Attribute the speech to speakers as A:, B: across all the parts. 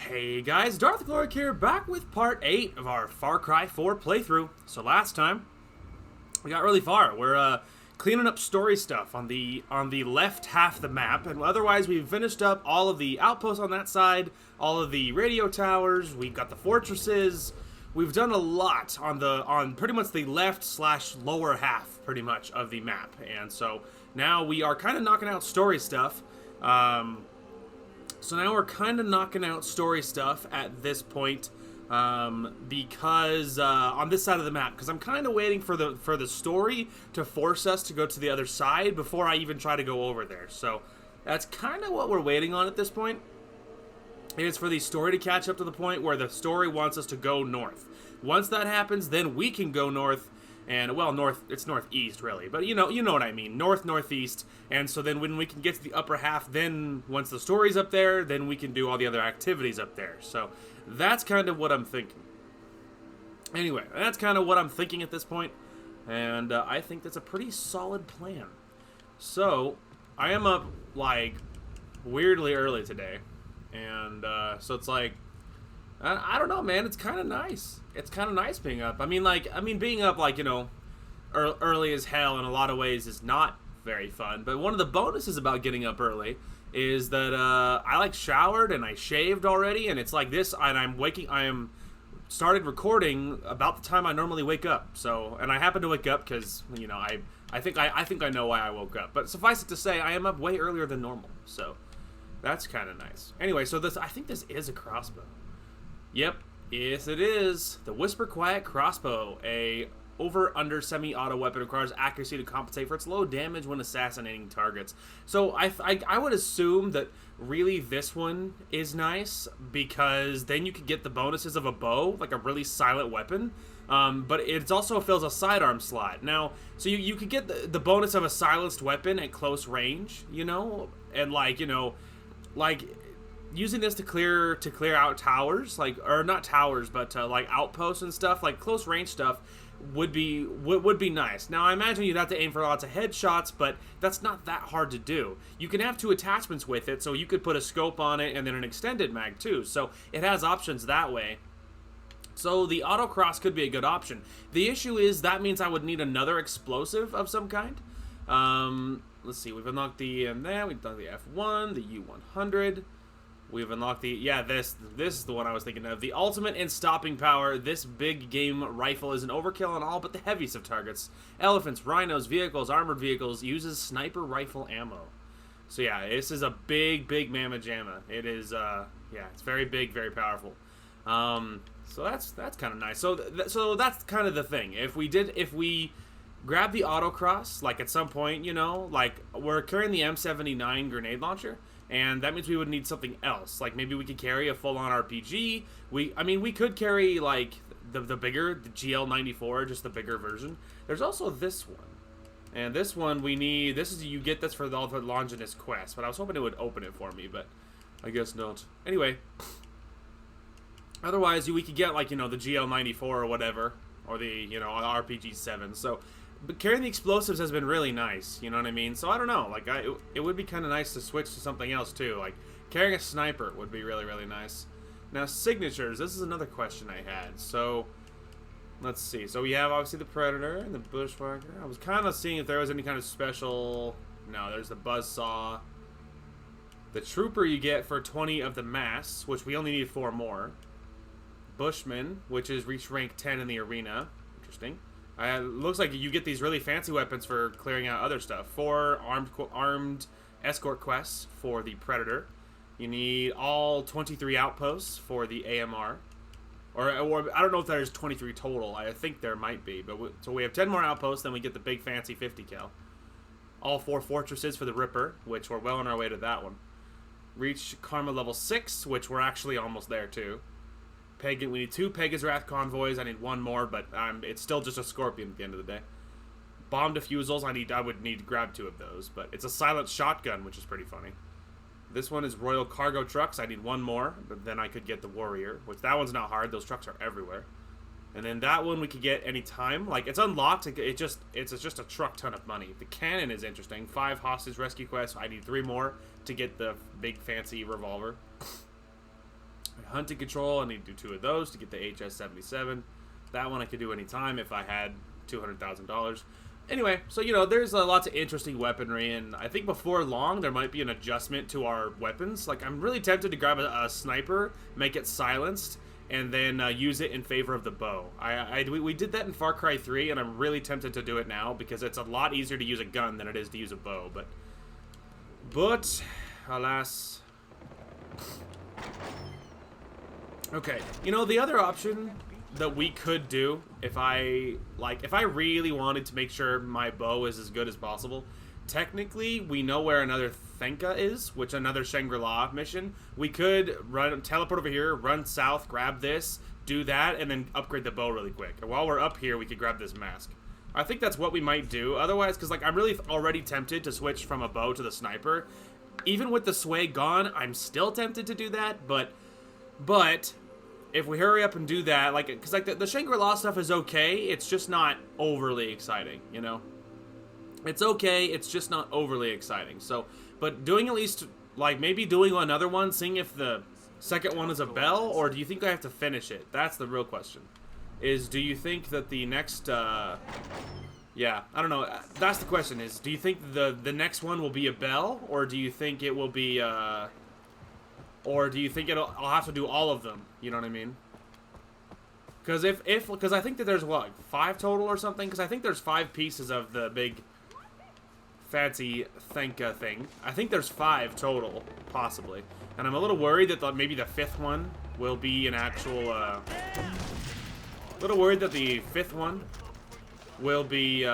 A: Hey guys, Darth Gloric here, back with part 8 of our Far Cry 4 playthrough. So last time, we got really far. We're cleaning up story stuff on the left half of the map, and otherwise we've finished up all of the outposts on that side, all of the radio towers, we've got the fortresses. We've done a lot on pretty much the left slash lower half, pretty much, of the map. And so now we are kind of knocking out story stuff. So now we're kind of knocking out story stuff at this point, because on this side of the map, because I'm kind of waiting for the story to force us to go to the other side before I even try to go over there. So that's kind of what we're waiting on at this point. Is for the story to catch up to the point where the story wants us to go north. Once that happens, then we can go north. And, well, north, it's northeast, really. But you know what I mean. North, northeast. And so then when we can get to the upper half, then once the story's up there, then we can do all the other activities up there. So that's kind of what I'm thinking. Anyway, that's kind of what I'm thinking at this point. And I think that's a pretty solid plan. So, I am up, like, weirdly early today. And so it's like, I don't know, man. It's kind of nice. It's kind of nice being up. I mean, being up, like, early as hell in a lot of ways is not very fun. But one of the bonuses about getting up early is that I, like, showered and I shaved already. And it's like this, and I am started recording about the time I normally wake up. So, and I happen to wake up because, I think I know why I woke up. But suffice it to say, I am up way earlier than normal. So that's kind of nice. Anyway, so I think this is a crossbow. Yep, yes it is. The Whisper Quiet Crossbow, a over-under semi-auto weapon, requires accuracy to compensate for its low damage when assassinating targets. So I would assume that really this one is nice because then you could get the bonuses of a bow, like a really silent weapon. But it also fills a sidearm slot. Now, so you could get the bonus of a silenced weapon at close range, and like using this to clear out towers, or not towers, but like outposts and stuff, like close range stuff would be nice. Now I imagine you'd have to aim for lots of headshots, but that's not that hard to do. You can have two attachments with it, so you could put a scope on it and then an extended mag too. So it has options that way. So the autocross could be a good option. The issue is that means I would need another explosive of some kind. Let's see, we've unlocked we've done the F1, the U100. We've unlocked this is the one I was thinking of. The ultimate in stopping power. This big game rifle is an overkill on all but the heaviest of targets. Elephants, rhinos, vehicles, armored vehicles. Uses sniper rifle ammo. So yeah, this is a big mamma jamma. It is, it's very big, very powerful. So that's kind of nice. So that's kind of the thing. If we grab the autocross, like at some point, like we're carrying the M79 grenade launcher, and that means we would need something else. Like maybe we could carry a full-on RPG. We could carry like the GL94, just the bigger version. There's also this one. And this one you get this for the Longinus quest, but I was hoping it would open it for me, but I guess not. Anyway, otherwise we could get like, the GL94 or whatever, or the, RPG-7. So, but carrying the explosives has been really nice, you know what I mean? So I don't know, like it would be kind of nice to switch to something else too. Like carrying a sniper would be really, really nice. Now signatures, this is another question I had. So let's see. So we have obviously the Predator and the Bushwhacker. I was kind of seeing if there was any kind of special. No, there's the Buzzsaw. The Trooper you get for 20 of the mass, which we only need 4 more. Bushman, which is reach rank 10 in the arena. Interesting. Looks like you get these really fancy weapons for clearing out other stuff. 4 armed escort quests for the Predator. You need all 23 outposts for the AMR. Or I don't know if there's 23 total. I think there might be. So we have 10 more outposts, then we get the big fancy 50 cal. All 4 fortresses for the Ripper, which we're well on our way to that one. Reach Karma level 6, which we're actually almost there too. We need 2 Pegasus Wrath convoys. I need 1 more, but it's still just a Scorpion at the end of the day. Bomb defusals. I would need to grab 2 of those, but it's a silent shotgun, which is pretty funny. This one is Royal Cargo Trucks. I need 1 more, but then I could get the Warrior, which that one's not hard. Those trucks are everywhere. And then that one we could get any time. Like it's unlocked. It's just a truck ton of money. The cannon is interesting. 5 hostage rescue quests. I need 3 more to get the big fancy revolver. hunting control. I need to do 2 of those to get the HS-77. That one I could do anytime if I had $200,000. Anyway, so, you know, there's lots of interesting weaponry, and I think before long there might be an adjustment to our weapons. Like, I'm really tempted to grab a sniper, make it silenced, and then use it in favor of the bow. We did that in Far Cry 3, and I'm really tempted to do it now, because it's a lot easier to use a gun than it is to use a bow, but alas. Okay, you know, the other option that we could do, if I really wanted to make sure my bow is as good as possible, technically, we know where another Thenka is, which another Shangri-La mission. We could teleport over here, run south, grab this, do that, and then upgrade the bow really quick. And while we're up here, we could grab this mask. I think that's what we might do. Otherwise, because, like, I'm really already tempted to switch from a bow to the sniper. Even with the sway gone, I'm still tempted to do that, but if we hurry up and do that, like, because, like, the Shangri-La stuff is okay, it's just not overly exciting, you know? It's okay, it's just not overly exciting. So, but doing at least, like, maybe doing another one, seeing if the second one is a bell, or do you think I have to finish it? That's the real question. Do you think that the next, yeah, I don't know. That's the question is, do you think the next one will be a bell, or do you think it will be, or do you think I'll have to do all of them? You know what I mean? Because because I think that there's, what, 5 total or something? Because I think there's 5 pieces of the big fancy Thenka thing. I think there's 5 total, possibly. And I'm a little worried that maybe the 5th one will be an actual, a little worried that the 5th one will be,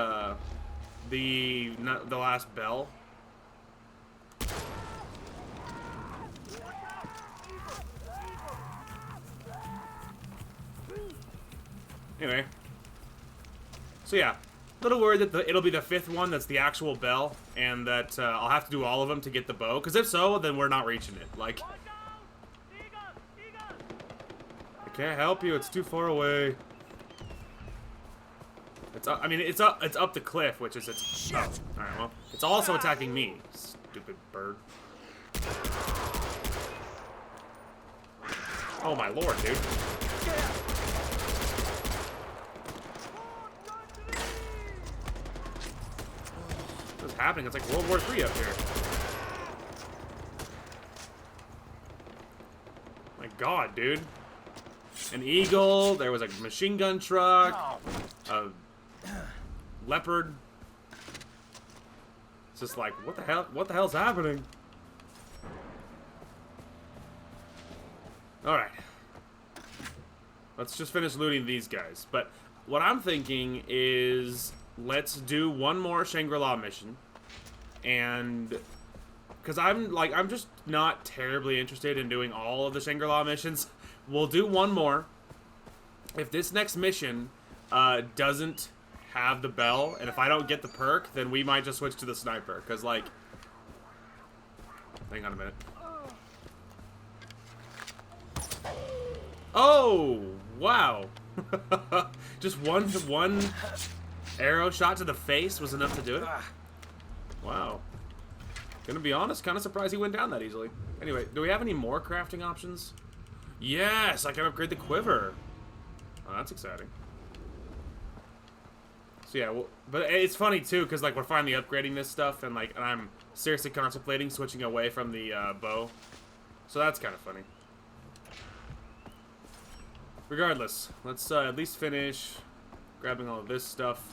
A: the last bell. Anyway, so yeah, a little worried that it'll be the 5th one that's the actual bell, and that I'll have to do all of them to get the bow. Because if so, then we're not reaching it. Like, I can't help you. It's too far away. It's up, I mean, it's up the cliff, which is its. Oh, all right. Well, it's also attacking me. Stupid bird. Oh my lord, dude. What's happening? It's like World War III up here. My god, dude. An eagle, there was a machine gun truck, a leopard. It's just like, what the hell? What the hell's happening? Alright. Let's just finish looting these guys. But what I'm thinking is, let's do one more Shangri-La mission. And because I'm just not terribly interested in doing all of the Shangri-La missions. We'll do one more. If this next mission doesn't have the bell, and if I don't get the perk, then we might just switch to the sniper. Because, like, hang on a minute. Oh, wow. Just one arrow shot to the face was enough to do it? Wow. Gonna be honest, kind of surprised he went down that easily. Anyway, do we have any more crafting options? Yes, I can upgrade the quiver. Oh, that's exciting. So yeah, well, but it's funny too, because like we're finally upgrading this stuff, and like I'm seriously contemplating switching away from the bow. So that's kind of funny. Regardless, let's at least finish grabbing all of this stuff.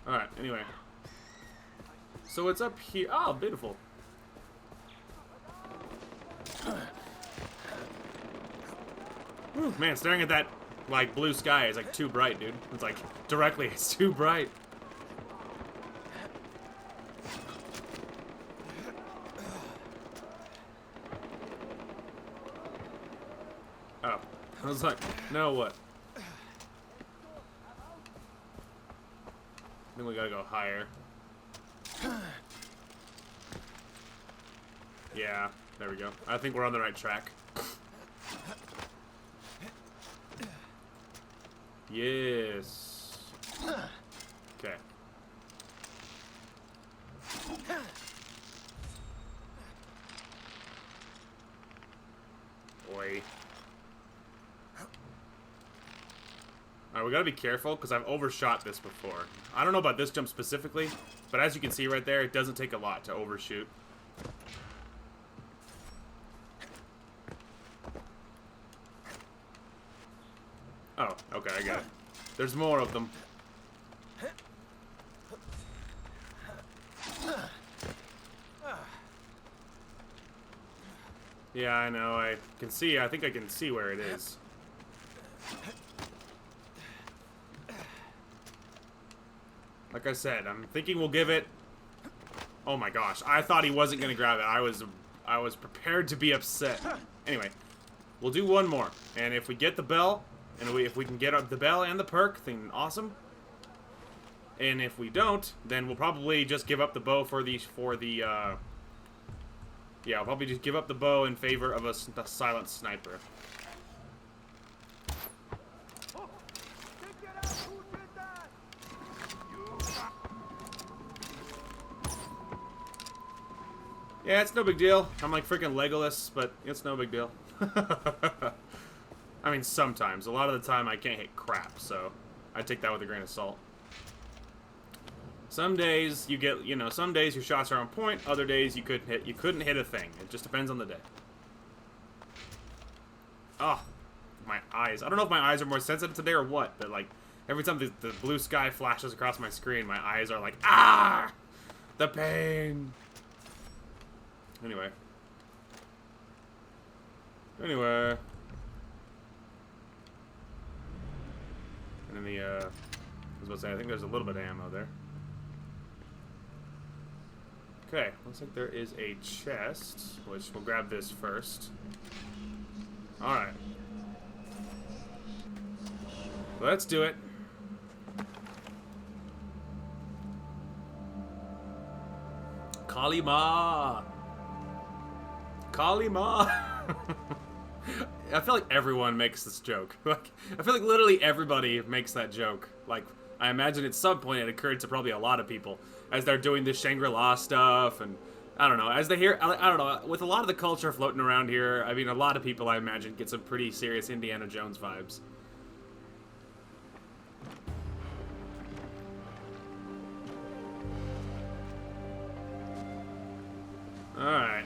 A: Alright, anyway. So it's up here. Oh, beautiful. Whew, man, staring at that, like, blue sky is, like, too bright, dude. It's, like, directly, it's too bright. Oh. I was like, no, what? I think we gotta go higher. Yeah, there we go. I think we're on the right track. Yes. Okay. boy. Alright, we gotta be careful, because I've overshot this before. I don't know about this jump specifically, but as you can see right there, it doesn't take a lot to overshoot. Oh, okay, I got it. There's more of them. Yeah, I know. I can see. I think I can see where it is. Like I said, I'm thinking we'll give it... Oh my gosh. I thought he wasn't going to grab it. I was prepared to be upset. Anyway, we'll do one more. And if we get the bell, and if we can get the bell and the perk, then awesome. And if we don't, then we'll probably just give up the bow yeah, I'll probably just give up the bow in favor of a silent sniper. Yeah, it's no big deal. I'm like freaking Legolas, but it's no big deal. I mean, sometimes. A lot of the time I can't hit crap, so I take that with a grain of salt. Some days you get, you know, some days your shots are on point, other days you couldn't hit a thing. It just depends on the day. Oh, my eyes. I don't know if my eyes are more sensitive today or what, but like every time the blue sky flashes across my screen, my eyes are like, ah! The pain. Anyway. And then the, I was about to say, I think there's a little bit of ammo there. Okay, looks like there is a chest, which we'll grab this first. Alright. Let's do it. Kalima! Kalima! I feel like everyone makes this joke. Like, I feel like literally everybody makes that joke. Like, I imagine at some point it occurred to probably a lot of people as they're doing this Shangri-La stuff, and I don't know, as they hear, I don't know, with a lot of the culture floating around here, I mean, a lot of people, I imagine, get some pretty serious Indiana Jones vibes. Alright.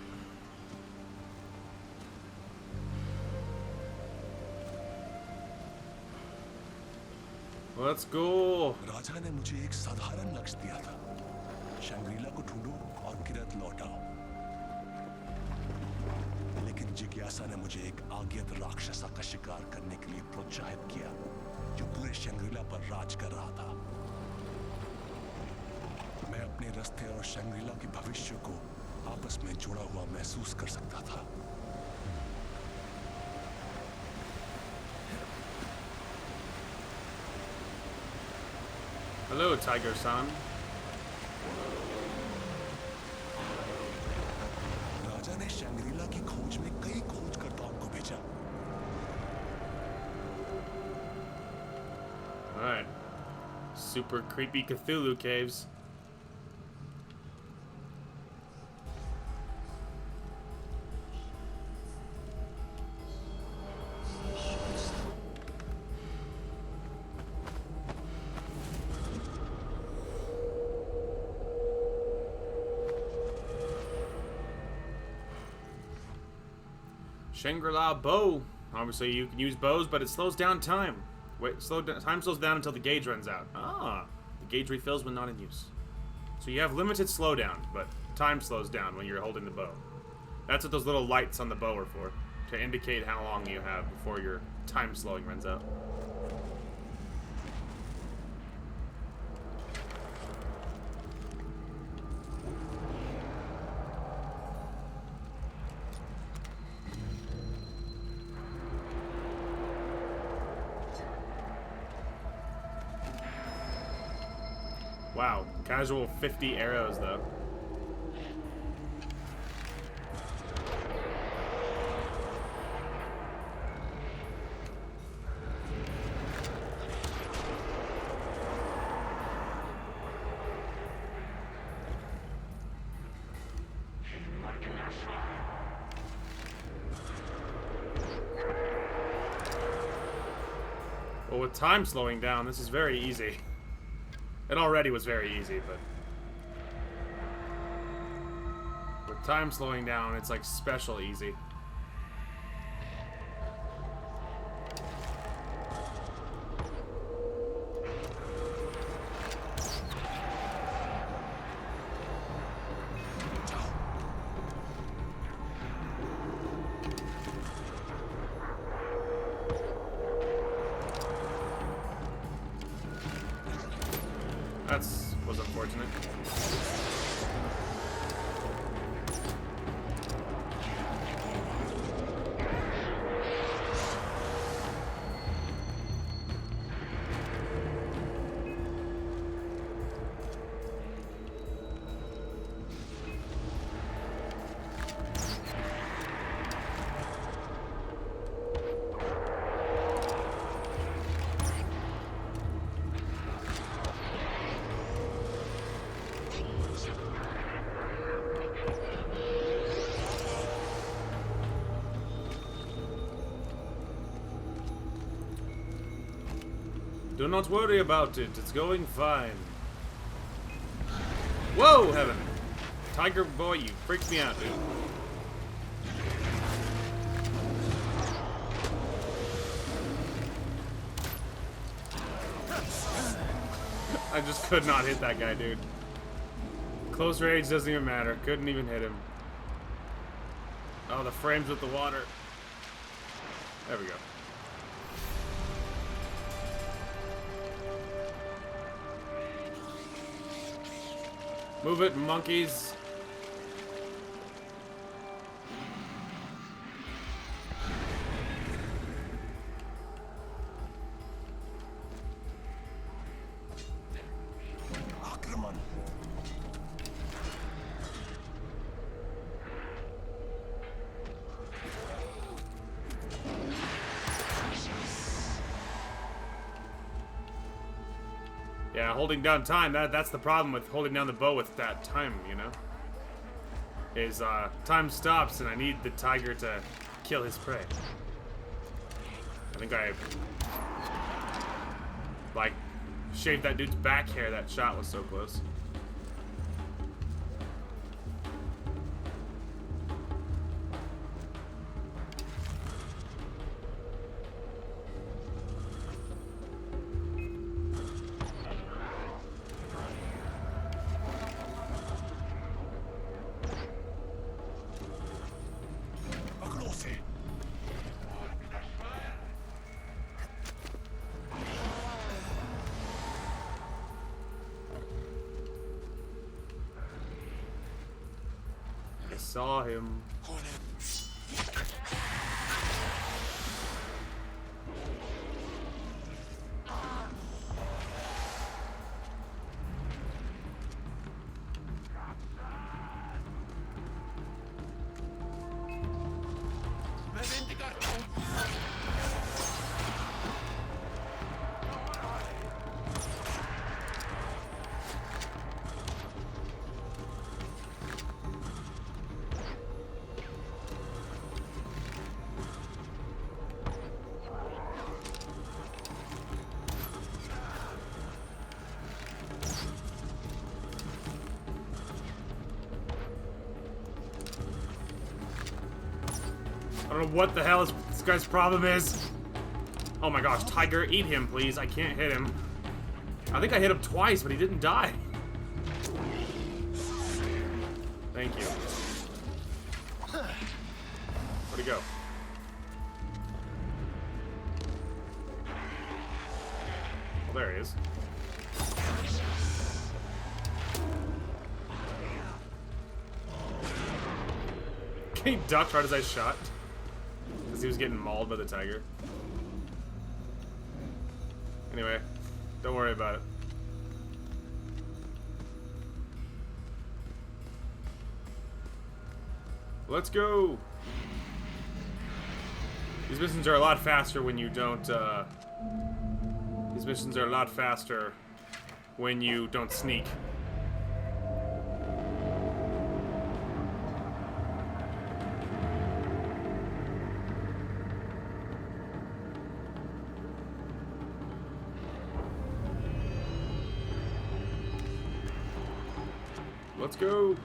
A: Let's go.
B: राजा ने मुझे एक साधारण लक्ष्य दिया था, Shangrila को ढूंढो और किरत लौटाओ। लेकिन जिज्ञासा ने मुझे एक अज्ञात राक्षसा का शिकार करने के लिए प्रोत्साहित किया, जो पूरे शंग्रीला पर राज कर रहा था। मैं अपने रास्ते और शंग्रीला के भविष्य को आपस में जुड़ा हुआ महसूस कर सकता था।
A: Hello, Tiger-san.
B: राजा ने शंग्रीला की खोज में कई खोजकर्ताओं को भेजा।
A: Alright. Super creepy Cthulhu caves. Shangri-La bow. Obviously, you can use bows, but it slows down time. Time slows down until the gauge runs out. Ah, the gauge refills when not in use. So you have limited slowdown, but time slows down when you're holding the bow. That's what those little lights on the bow are for, to indicate how long you have before your time slowing runs out. Wow, casual 50 arrows though. with time slowing down, this is very easy. It already was very easy, but... with time slowing down, it's like special easy. Was unfortunate. Do not worry about it. It's going fine. Whoa, heaven. Tiger boy, you freaked me out, dude. I just could not hit that guy, dude. Close range doesn't even matter. Couldn't even hit him. Oh, the frames with the water. There we go. Move it, monkeys.
B: Ackerman.
A: Yeah, holding down time, that's the problem with holding down the bow with that time, you know? Is, time stops and I need the tiger to kill his prey. I think I, like, shaved that dude's back hair. That shot was so close. Saw him. I don't know what the hell this guy's problem is. Oh my gosh, tiger, eat him, please. I can't hit him. I think I hit him twice, but he didn't die. Thank you. Where'd he go? Oh, there he is. He ducked right as I shot. Because he was getting mauled by the tiger. Anyway, don't worry about it. Let's go! These missions are a lot faster when you don't, These missions are a lot faster when you don't sneak. let's go.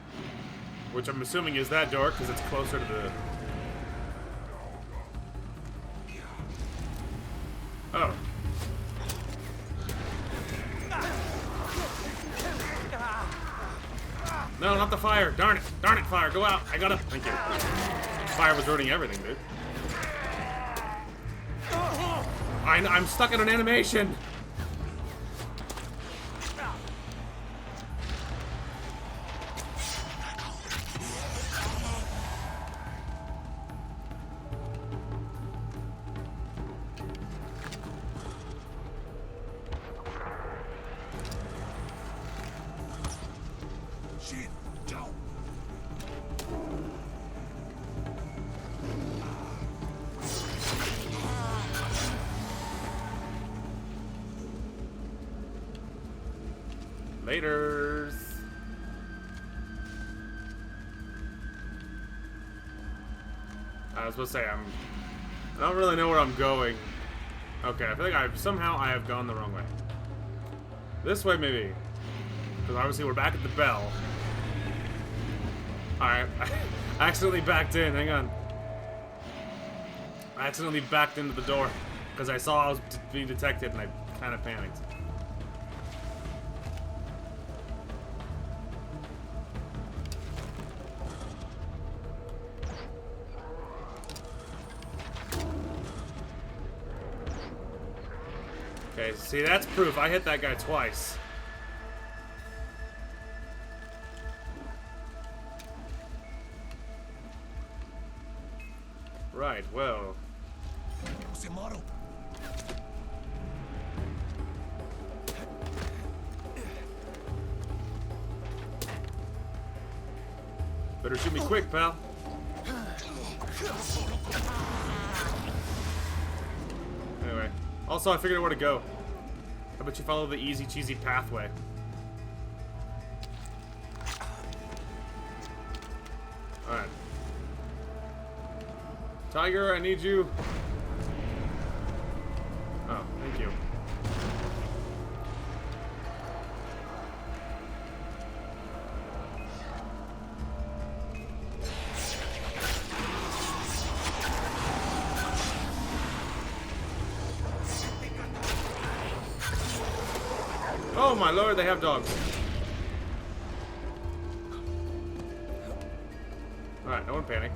A: Which I'm assuming is that door, because it's closer to the... Oh. No, not the fire. Darn it. Darn it, fire. Go out. I got it. Thank you. Fire was ruining everything, dude. I'm stuck in an animation. Laters. I was supposed to say I don't really know where I'm going. Okay, I feel like I have gone the wrong way. This way maybe. Because obviously we're back at the bell. Alright, I accidentally backed in, hang on. I accidentally backed into the door because I saw I was being detected and I kind of panicked. Okay, see, that's proof. I hit that guy twice. Right, well. Better shoot me quick, pal. Anyway. Also, I figured out where to go. How about you follow the easy, cheesy pathway? Alright. Tiger, I need you. Oh, thank you. Oh my lord, they have dogs. Alright, no one panic.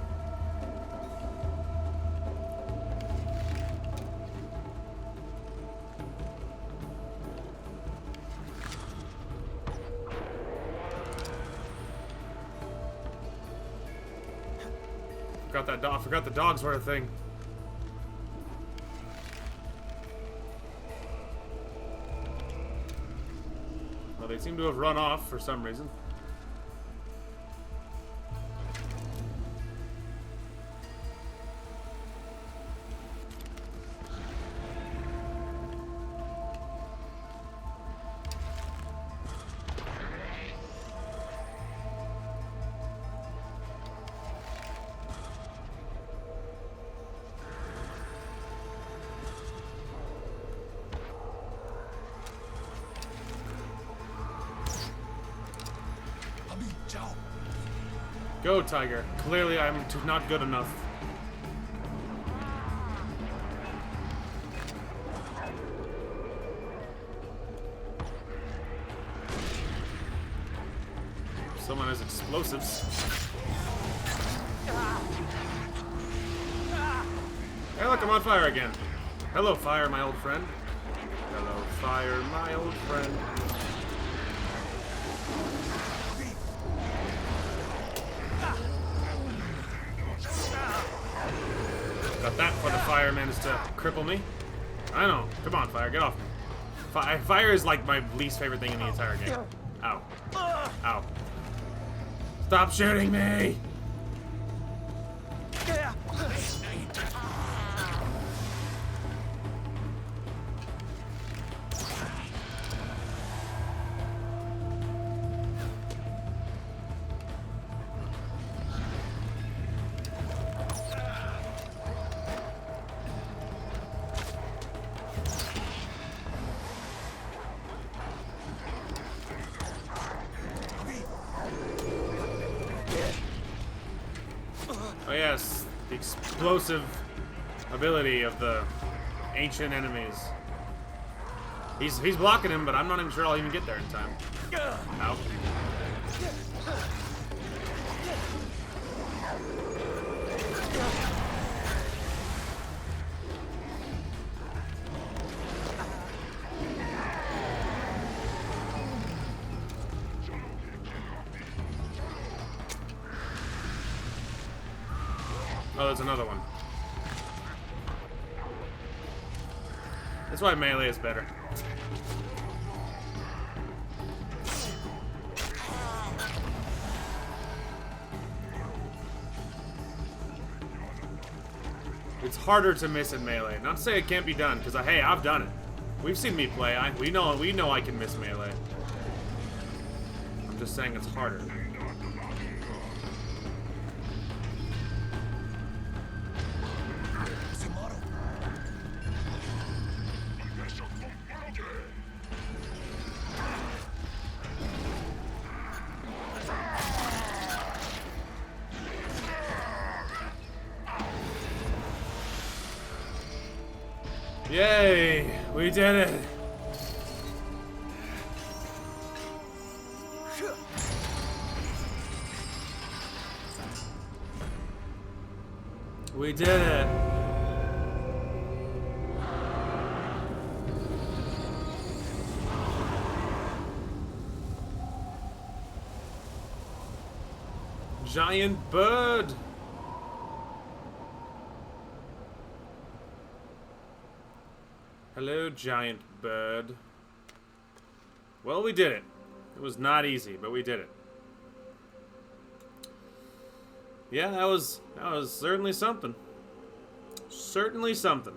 A: I forgot the dogs were a thing. Well, they seem to have run off for some reason. Go, Tiger. Clearly, I'm not good enough. Someone has explosives. Hey, look, I'm on fire again. Hello, fire, my old friend. Hello, fire, my old friend. Got that before the fire managed to cripple me. I know. Come on, fire, get off me. Fire is like my least favorite thing in the entire game. Ow. Ow. Stop shooting me! Oh yes, the explosive ability of the ancient enemies. He's blocking him, but I'm not even sure I'll even get there in time. Ow. Oh, there's another one. That's why melee is better. It's harder to miss in melee. Not to say it can't be done, because hey, I've done it. We've seen me play. We know I can miss melee. I'm just saying it's harder. Yay! We did it! We did it! Giant bird! Hello, giant bird. Well, we did it. It was not easy, but we did it. Yeah, that was certainly something. Certainly something.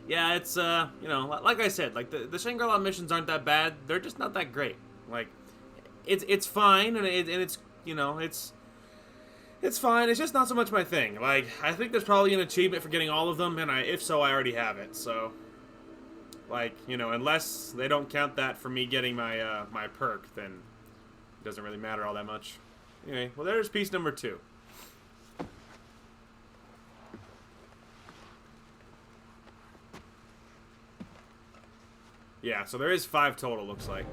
A: Yeah, it's you know, like I said, like the Shangri-La missions aren't that bad. They're just not that great. Like, it's fine, and it's you know, it's fine. It's just not so much my thing. Like, I think there's probably an achievement for getting all of them, and if so, I already have it. So, like, you know, unless they don't count that for me getting my my perk, then it doesn't really matter all that much. Anyway, well, there's piece number 2. Yeah, so there is 5 total, looks like.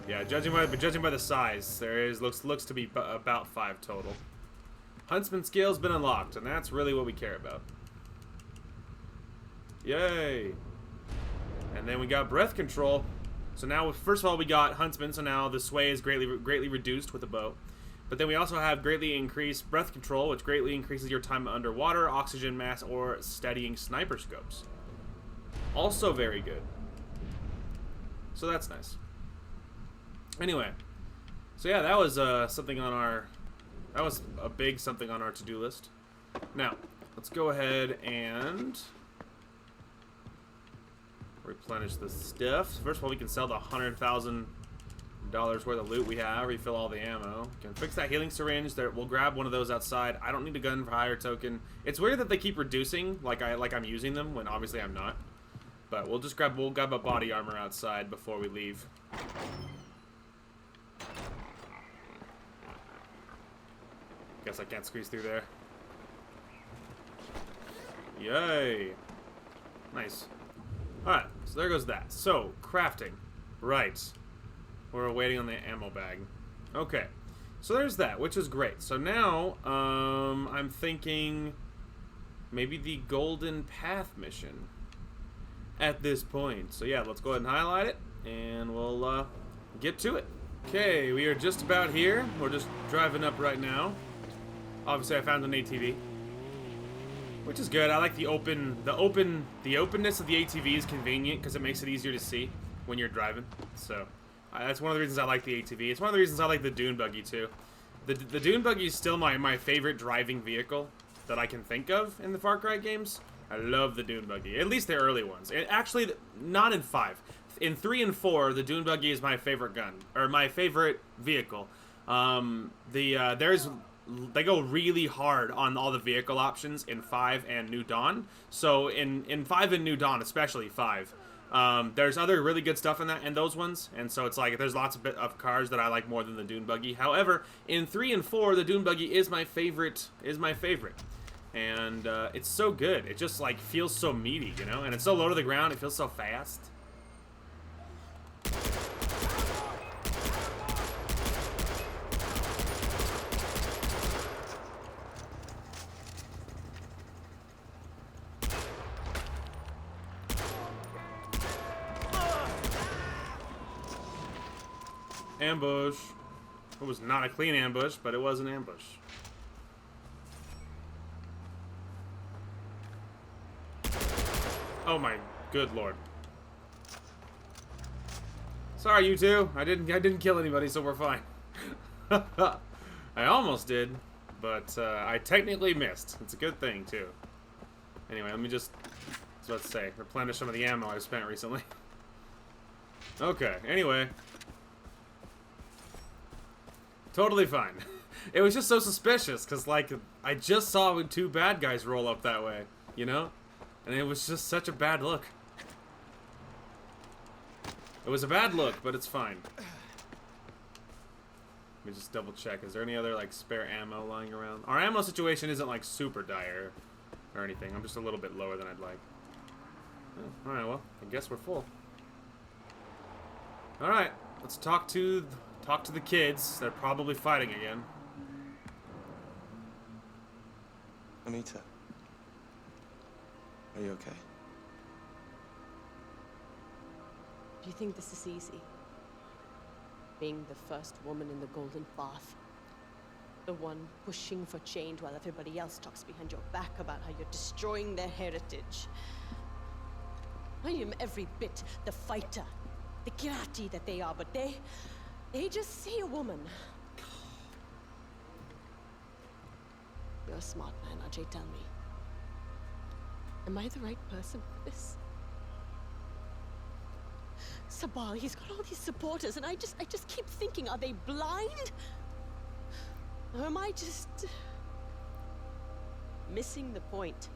A: Yeah, judging by the size, looks to be about 5 total. Huntsman skill's been unlocked, and that's really what we care about. Yay! And then we got breath control. So now, first of all, we got Huntsman, so now the sway is greatly reduced with a bow. But then we also have greatly increased breath control, which greatly increases your time underwater, oxygen mask, or steadying sniper scopes. Also very good. So that's nice. Anyway, so yeah, that was something on our, that was a big something on our to-do list. Now, let's go ahead and replenish the stuff. First of all, we can sell the $100,000 worth of loot we have, refill all the ammo. Can fix that healing syringe. There, we'll grab one of those outside. I don't need a gun for hire token. It's weird that they keep reducing, like I'm using them when obviously I'm not. But we'll grab a body armor outside before we leave. Guess I can't squeeze through there. Yay. Nice. Alright, so there goes that. So, crafting. Right. We're waiting on the ammo bag. Okay. So there's that, which is great. So now, I'm thinking maybe the Golden Path mission at this point. So yeah, let's go ahead and highlight it, and we'll get to it. Okay, we are just about here. We're just driving up right now. Obviously, I found an ATV, which is good. I like the openness of the ATV is convenient because it makes it easier to see when you're driving. So that's one of the reasons I like the ATV. It's one of the reasons I like the dune buggy too. The dune buggy is still my favorite driving vehicle that I can think of in the Far Cry games. I love the dune buggy, at least the early ones. Actually, not in 5. In 3 and 4, the dune buggy is my favorite gun, or my favorite vehicle. They go really hard on all the vehicle options in 5 and New Dawn. So in 5 and New Dawn, especially 5, There's other really good stuff in those ones, and so it's like there's lots of cars that I like more than the dune buggy. However, in 3 and 4, the dune buggy is my favorite. And it's so good. It just like feels so meaty, you know, and it's so low to the ground. It feels so fast. Ambush. It was not a clean ambush, but it was an ambush. Oh my good lord. Sorry, you two. I didn't kill anybody, so we're fine. I almost did, but I technically missed. It's a good thing too. Anyway, let me just, let's say, replenish some of the ammo I've spent recently. Okay. Anyway. Totally fine. It was just so suspicious, because, like, I just saw 2 bad guys roll up that way, you know? And it was just such a bad look. It was a bad look, but it's fine. Let me just double check. Is there any other, like, spare ammo lying around? Our ammo situation isn't, like, super dire or anything. I'm just a little bit lower than I'd like. Oh, alright, well, I guess we're full. Alright, let's talk to the kids. They're probably fighting again.
C: Amita. Are you okay?
D: Do you think this is easy? Being the first woman in the Golden Path. The one pushing for change while everybody else talks behind your back about how you're destroying their heritage. I am every bit the fighter, the kirati that they are, but they just see a woman. You're a smart man, Ajay, tell me. Am I the right person for this? Sabal, he's got all these supporters, and I just keep thinking, are they blind? Or am I just missing the point?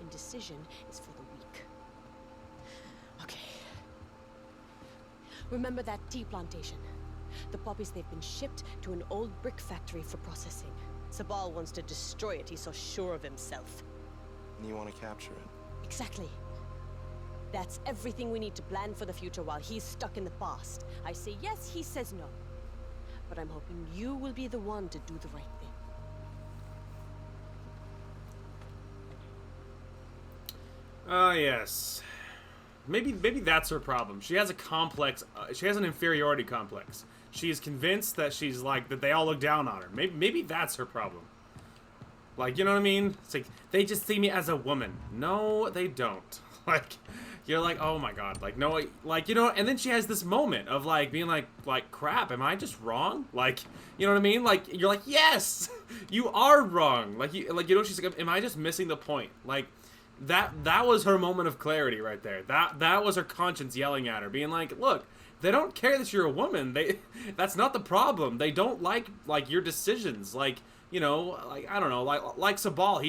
D: Indecision is for the weak. Okay. Remember that tea plantation? The poppies, they've been shipped to an old brick factory for processing. Sabal wants to destroy it, he's so sure of himself.
C: And you want to capture it?
D: Exactly. That's everything we need to plan for the future while he's stuck in the past. I say yes, he says no. But I'm hoping you will be the one to do the right thing.
A: Yes. Maybe that's her problem. She has a complex, she has an inferiority complex. She is convinced that she's like, that they all look down on her. Maybe that's her problem. Like, you know what I mean? It's like, they just see me as a woman. No, they don't. Like, you're like, oh my god. Like, no, like, you know, and then she has this moment of, like, being like, crap, am I just wrong? Like, you know what I mean? Like, you're like, yes! You are wrong! Like, you know, she's like, am I just missing the point? Like, that was her moment of clarity right there. That was her conscience yelling at her, being like, look, they don't care that you're a woman. That's not the problem. They don't like your decisions. Like, you know, like, I don't know, like Sabal,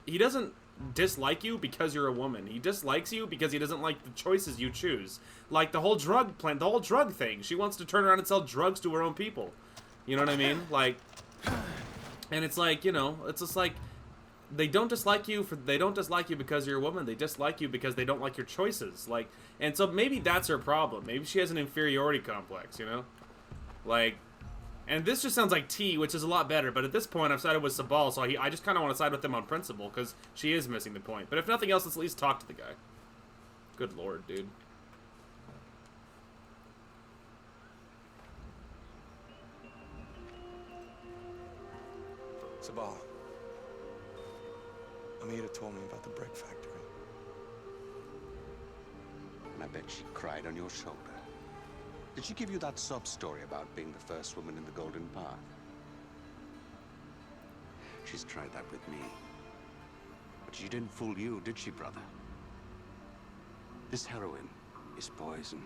A: he doesn't dislike you because you're a woman. He dislikes you because he doesn't like the choices you choose. Like the whole drug thing. She wants to turn around and sell drugs to her own people. You know what I mean? Like, and it's like, you know, it's just like, they don't dislike you because you're a woman. They dislike you because they don't like your choices. Like, and so maybe that's her problem. Maybe she has an inferiority complex, you know? Like, and this just sounds like T, which is a lot better, but at this point I've sided with Sabal, so I just kind of want to side with them on principle, because she is missing the point. But if nothing else, let's at least talk to the guy. Good lord, dude.
C: Sabal. Amita told me about the brick factory.
E: And I bet she cried on your shoulder. Did she give you that sub-story about being the first woman in the Golden Path? She's tried that with me. But she didn't fool you, did she, brother? This heroin is poison,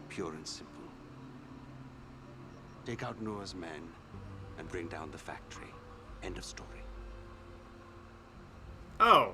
E: pure and simple. Take out Noah's men and bring down the factory. End of story.
A: Oh,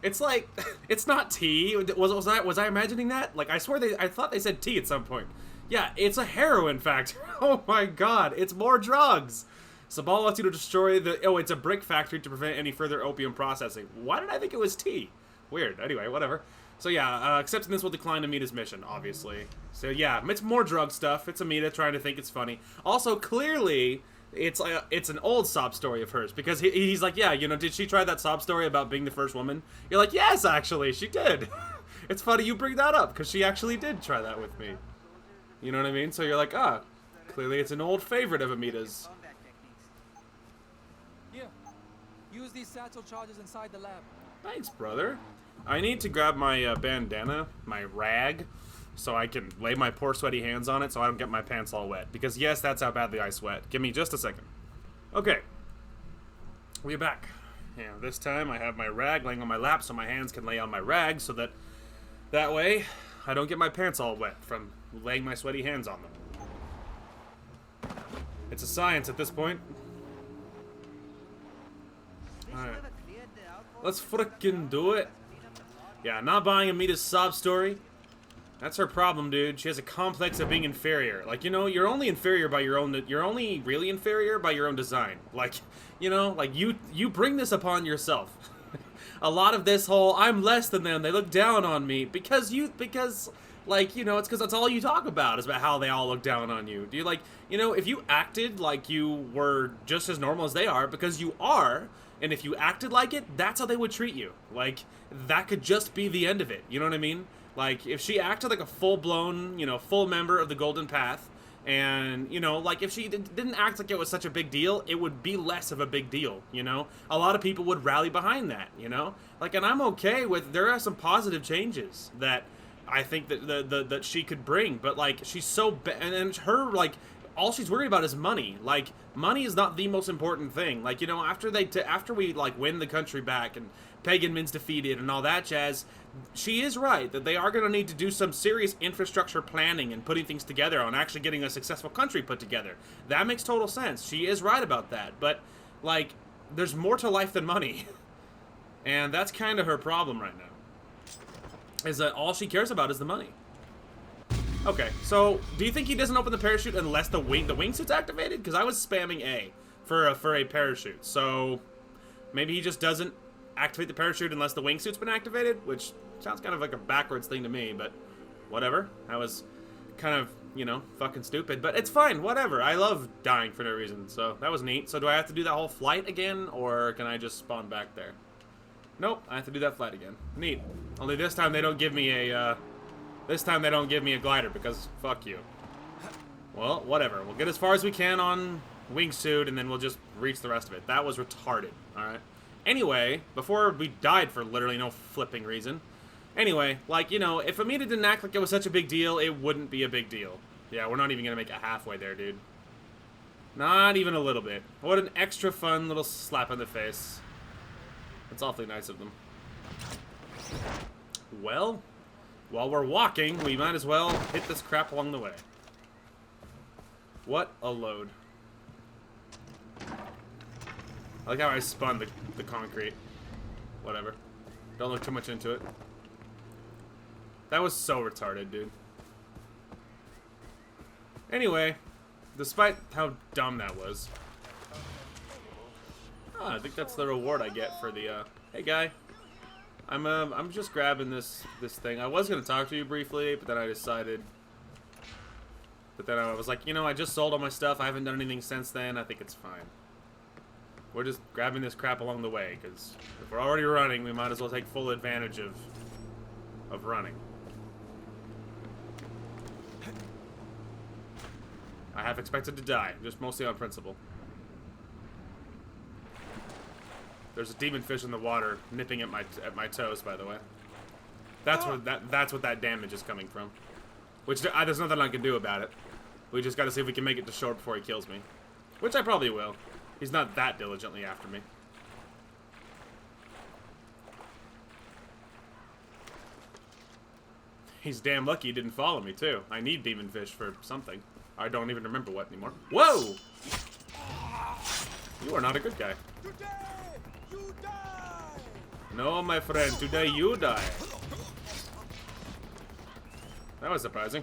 A: It's like, it's not tea. Was I imagining that? Like, I swear I thought they said tea at some point. Yeah, it's a heroin factory. Oh my god, it's more drugs. Sabal wants you to destroy it's a brick factory to prevent any further opium processing. Why did I think it was tea? Weird. Anyway, whatever. So yeah, accepting this will decline Amita's mission, obviously. So yeah, it's more drug stuff. It's Amita trying to think it's funny. Also, clearly, it's an old sob story of hers, because he's like, yeah, you know, did she try that sob story about being the first woman? You're like, yes, actually, she did. It's funny you bring that up, because she actually did try that with me. You know what I mean? So you're like, ah, clearly it's an old favorite of Amita's.
F: Here, use these satchel charges inside the lab.
A: Thanks, brother. I need to grab my bandana, my rag, so I can lay my poor sweaty hands on it so I don't get my pants all wet. Because yes, that's how badly I sweat. Give me just a second. Okay. We're back. Yeah, this time I have my rag laying on my lap so my hands can lay on my rag so that way I don't get my pants all wet from laying my sweaty hands on them. It's a science at this point. Alright. Let's frickin' do it. Yeah, not buying Amita's sob story. That's her problem, dude. She has a complex of being inferior. Like, you know, you're only inferior by your own... You're only really inferior by your own design. Like, you know, like, you bring this upon yourself. A lot of this whole, I'm less than them, they look down on me, because, like, you know, it's because that's all you talk about, is about how they all look down on you. Do you, like, you know, if you acted like you were just as normal as they are, because you are, and if you acted like it, that's how they would treat you. Like, that could just be the end of it, you know what I mean? Like, if she acted like a full-blown, you know, full member of the Golden Path, and, you know, like, if she didn't act like it was such a big deal, it would be less of a big deal, you know? A lot of people would rally behind that, you know? Like, and I'm okay with, there are some positive changes that I think that that she could bring, but, like, she's so, and her, like, all she's worried about is money. Like, money is not the most important thing. Like, you know, after we, like, win the country back, and Pagan Min's defeated and all that jazz, she is right that they are going to need to do some serious infrastructure planning and putting things together on actually getting a successful country put together. That makes total sense. She is right about that. But, like, there's more to life than money. And that's kind of her problem right now. Is that all she cares about is the money. Okay, so do you think he doesn't open the parachute unless the wingsuit's activated? Because I was spamming A for a parachute. So maybe he just doesn't activate the parachute unless the wingsuit's been activated, which sounds kind of like a backwards thing to me, but whatever. That was kind of, you know, fucking stupid, but it's fine, whatever. I love dying for no reason, so that was neat. So do I have to do that whole flight again, or can I just spawn back there? Nope, I have to do that flight again. Neat. Only this time they don't give me a, glider, because fuck you. Well, whatever. We'll get as far as we can on wingsuit, and then we'll just reach the rest of it. That was retarded, alright? Anyway, before we died for literally no flipping reason. Anyway, like, you know, if Amita didn't act like it was such a big deal, it wouldn't be a big deal. Yeah, we're not even gonna make it halfway there, dude. Not even a little bit. What an extra fun little slap in the face. That's awfully nice of them. Well, while we're walking, we might as well hit this crap along the way. What a load. I like how I spun the concrete. Whatever. Don't look too much into it. That was so retarded, dude. Anyway, despite how dumb that was. Oh, I think that's the reward I get for the, hey guy. I'm just grabbing this thing. I was gonna talk to you briefly, but then I decided. But then I was like, you know, I just sold all my stuff. I haven't done anything since then. I think it's fine. We're just grabbing this crap along the way, because if we're already running, we might as well take full advantage of running. I have expected to die, just mostly on principle. There's a demon fish in the water nipping at my toes, by the way. That's what that damage is coming from. Which there's nothing I can do about it. We just gotta see if we can make it to shore before he kills me. Which I probably will. He's not that diligently after me. He's damn lucky he didn't follow me, too. I need demon fish for something. I don't even remember what anymore. Whoa! You are not a good guy.
F: Today, you die!
A: No, my friend, today you die. That was surprising.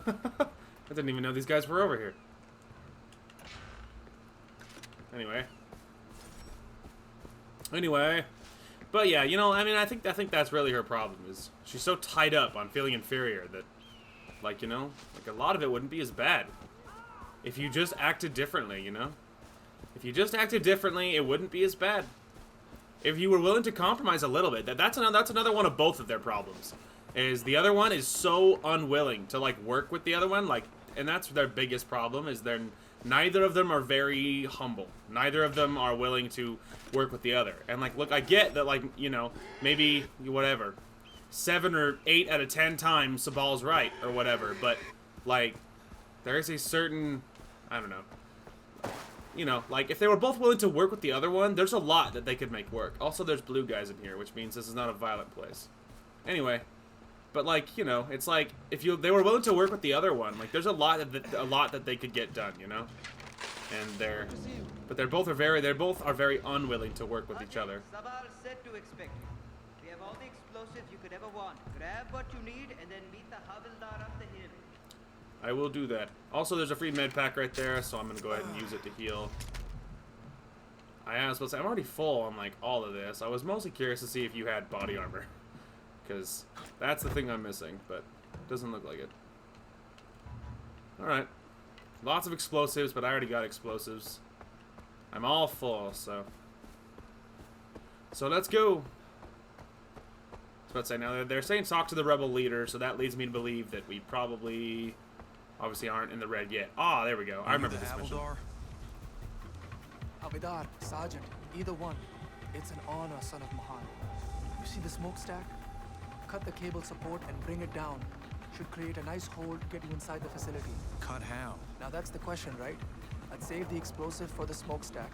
A: I didn't even know these guys were over here. Anyway. But yeah, you know, I mean, I think that's really her problem, is she's so tied up on feeling inferior that, like, you know, like a lot of it wouldn't be as bad if you just acted differently, you know? If you just acted differently, it wouldn't be as bad. If you were willing to compromise a little bit, that's another one of both of their problems. Is the other one is so unwilling to, like, work with the other one, like, and that's their biggest problem, is neither of them are very humble. Neither of them are willing to work with the other. And, like, look, I get that, like, you know, maybe, whatever, 7 or 8 out of 10 times Sabal's right, or whatever, but, like, there is a certain, I don't know, you know, like, if they were both willing to work with the other one, there's a lot that they could make work. Also, there's blue guys in here, which means this is not a violent place. Anyway, but, like, you know, it's like, if they were willing to work with the other one, like, there's a lot that they could get done, you know? And they both are very unwilling to work with each other.
G: Sabal said to expect you. We have all the explosives you could ever want. Grab what you need and then meet the Havildar up the hill.
A: I will do that. Also, there's a free med pack right there, so I'm gonna go ahead and use it to heal. I was supposed to say, I'm already full on, like, all of this. I was mostly curious to see if you had body armor, because that's the thing I'm missing, but it doesn't look like it. Alright. Lots of explosives, but I already got explosives. I'm all full, so let's go. I was about to say, now they're saying talk to the rebel leader, so that leads me to believe that we probably, obviously, aren't in the red yet. Ah, there we go. I remember this mission.
F: Abidar, Sergeant, either one. It's an honor, son of Mahan. You see the smokestack? Cut the cable support and bring it down. Should create a nice hole to get you inside the facility.
C: Cut how?
F: Now that's the question, right? I'd save the explosive for the smokestack,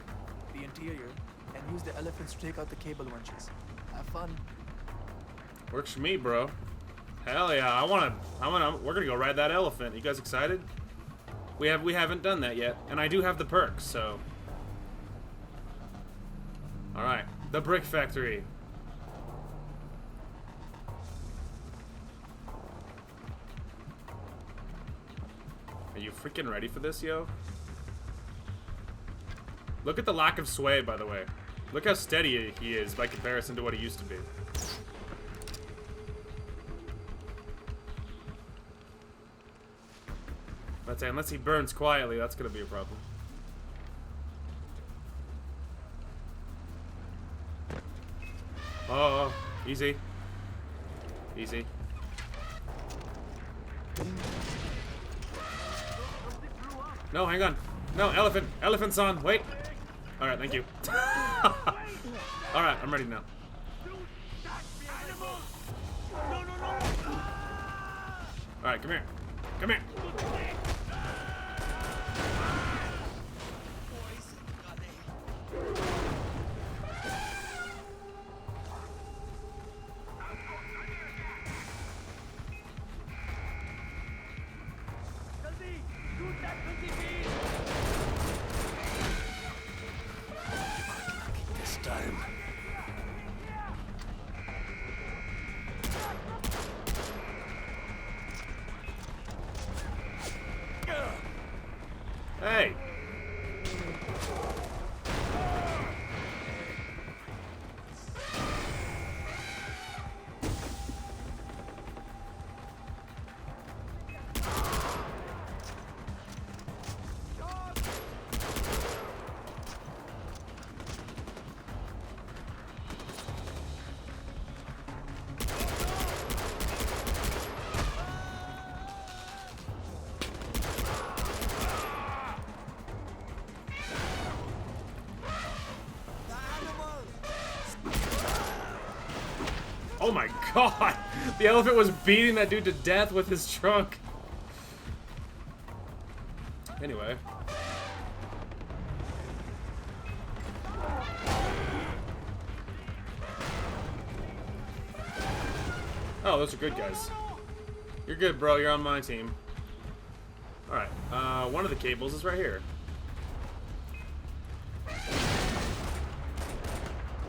F: the interior, and use the elephants to take out the cable winches. Have fun.
A: Works for me, bro. Hell yeah, we're gonna go ride that elephant. You guys excited? We haven't done that yet, and I do have the perks, so. Alright, the brick factory. Are you freaking ready for this, yo? Look at the lack of sway, by the way. Look how steady he is by comparison to what he used to be. Let's say, unless he burns quietly, that's gonna be a problem. Oh, easy. Easy. No, hang on. No, elephant. Elephant's on. Wait. Alright, thank you. Alright, I'm ready now. Alright, come here. Come here. Hey! Oh my god! The elephant was beating that dude to death with his trunk. Anyway. Oh, those are good guys. You're good, bro. You're on my team. Alright. One of the cables is right here.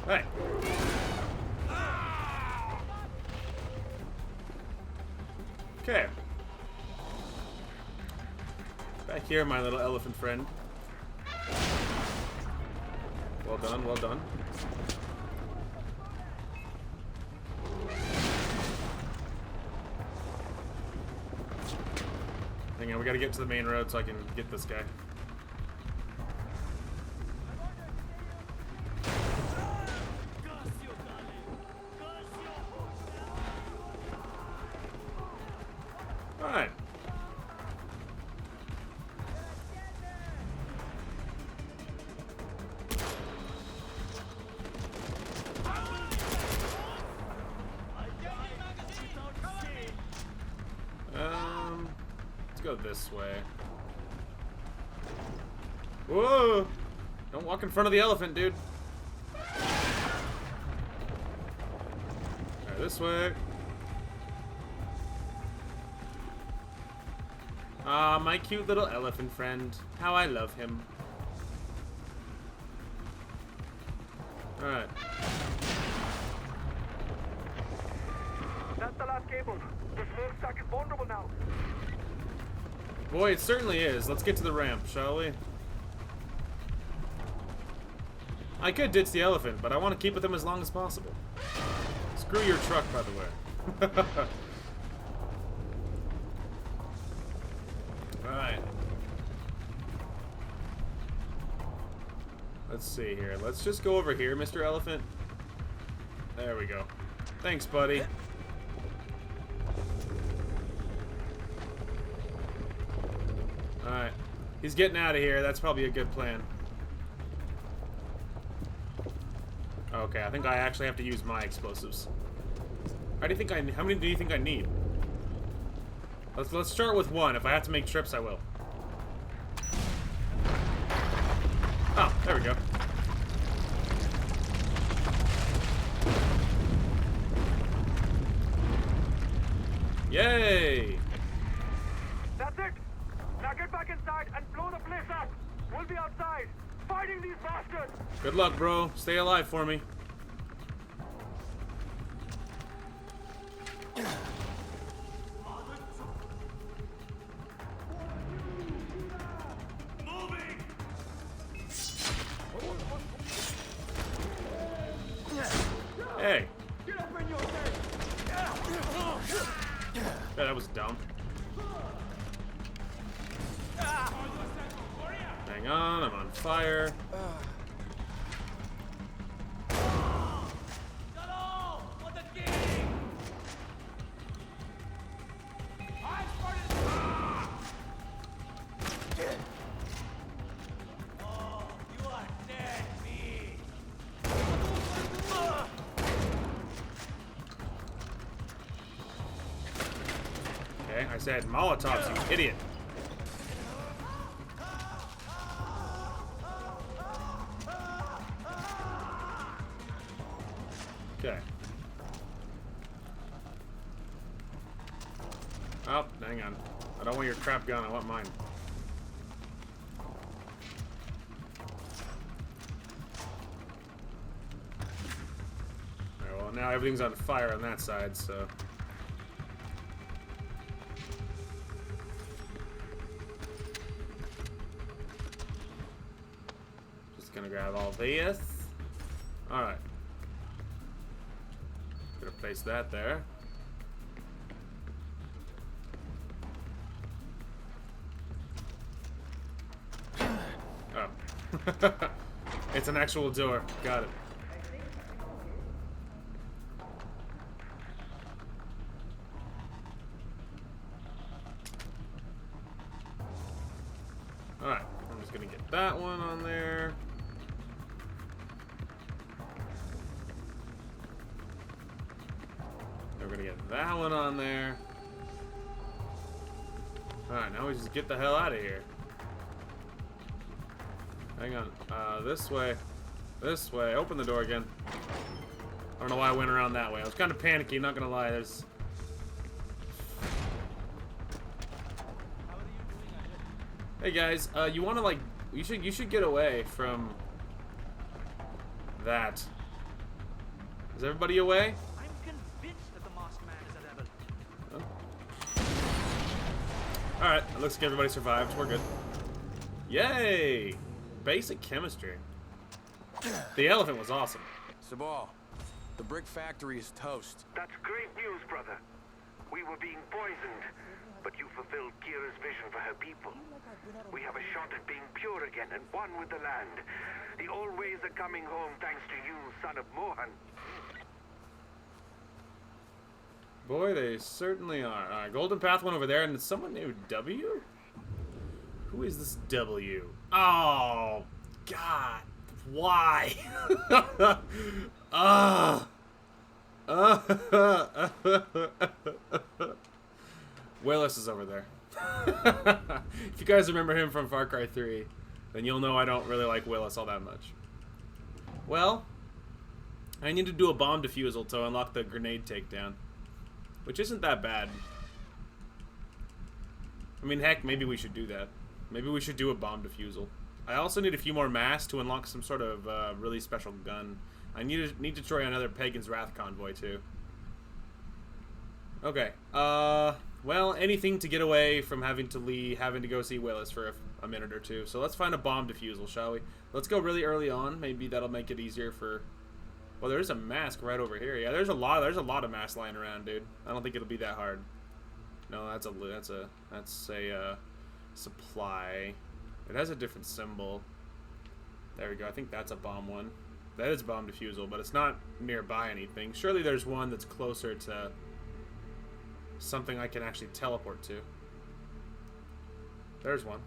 A: Hey. Okay. Back here, my little elephant friend. Well done, well done. Hang on, we gotta get to the main road so I can get this guy. Alright. Let's go this way. Whoa! Don't walk in front of the elephant, dude. Alright, this way. Ah, my cute little elephant friend. How I love him. Alright.
F: That's the last cable. The smokestack is vulnerable now.
A: Boy, it certainly is. Let's get to the ramp, shall we? I could ditch the elephant, but I want to keep with him as long as possible. Screw your truck, by the way. Alright. Let's see here. Let's just go over here, Mr. Elephant. There we go. Thanks, buddy. Alright. He's getting out of here. That's probably a good plan. Okay, I think I actually have to use my explosives. How many do you think I need? Let's start with one. If I have to make trips, I will. Oh, there we go. Yay!
F: That's it. Now get back inside and blow the place up. We'll be outside fighting these bastards.
A: Good luck, bro. Stay alive for me. Hey. Yeah, that was dumb. Hang on, I'm on fire. Okay, I said Molotovs, you idiot. Okay. Oh, hang on. I don't want your crap gun, I want mine. Alright, well now everything's on fire on that side, so... Just gonna grab all this. Alright. Gonna place that there. Oh. It's an actual door. Got it. Alright, I'm just gonna get that one on there. We're gonna get that one on there. Alright, now we just get the hell out of here. Hang on. This way. This way. Open the door again. I don't know why I went around that way. I was kind of panicky, not gonna lie. There's... Hey guys, you wanna like... You should get away from... that. Is everybody away?
F: I'm convinced that the masked man is a rebel.
A: Alright, it looks like everybody survived. We're good. Yay! Basic chemistry. The elephant was awesome.
H: Sabal, the brick factory is toast.
I: That's great news, brother. We were being poisoned, but you fulfilled Kira's vision for her people. We have a shot at being pure again and one with the land. The old ways are coming home thanks to you, son of Mohan.
A: Boy, they certainly are. Alright, Golden Path went over there, and it's someone named W? Who is this W? Oh, God. Why? Willis is over there. If you guys remember him from Far Cry 3, then you'll know I don't really like Willis all that much. Well, I need to do a bomb defusal to unlock the grenade takedown, which isn't that bad. I mean, heck, maybe we should do that. Maybe we should do a bomb defusal. I also need a few more masks to unlock some sort of really special gun. I need to try another Pagan's Wrath convoy too. Okay. Well, anything to get away from having to go see Willis for a minute or two. So let's find a bomb defusal, shall we? Let's go really early on. Maybe that'll make it easier for. Well, there's a mask right over here. Yeah, there's a lot of masks lying around, dude. I don't think it'll be that hard. No, that's a supply. It has a different symbol. There we go. I think that's a bomb one. That is bomb defusal, but it's not nearby anything. Surely there's one that's closer to something I can actually teleport to. There's one.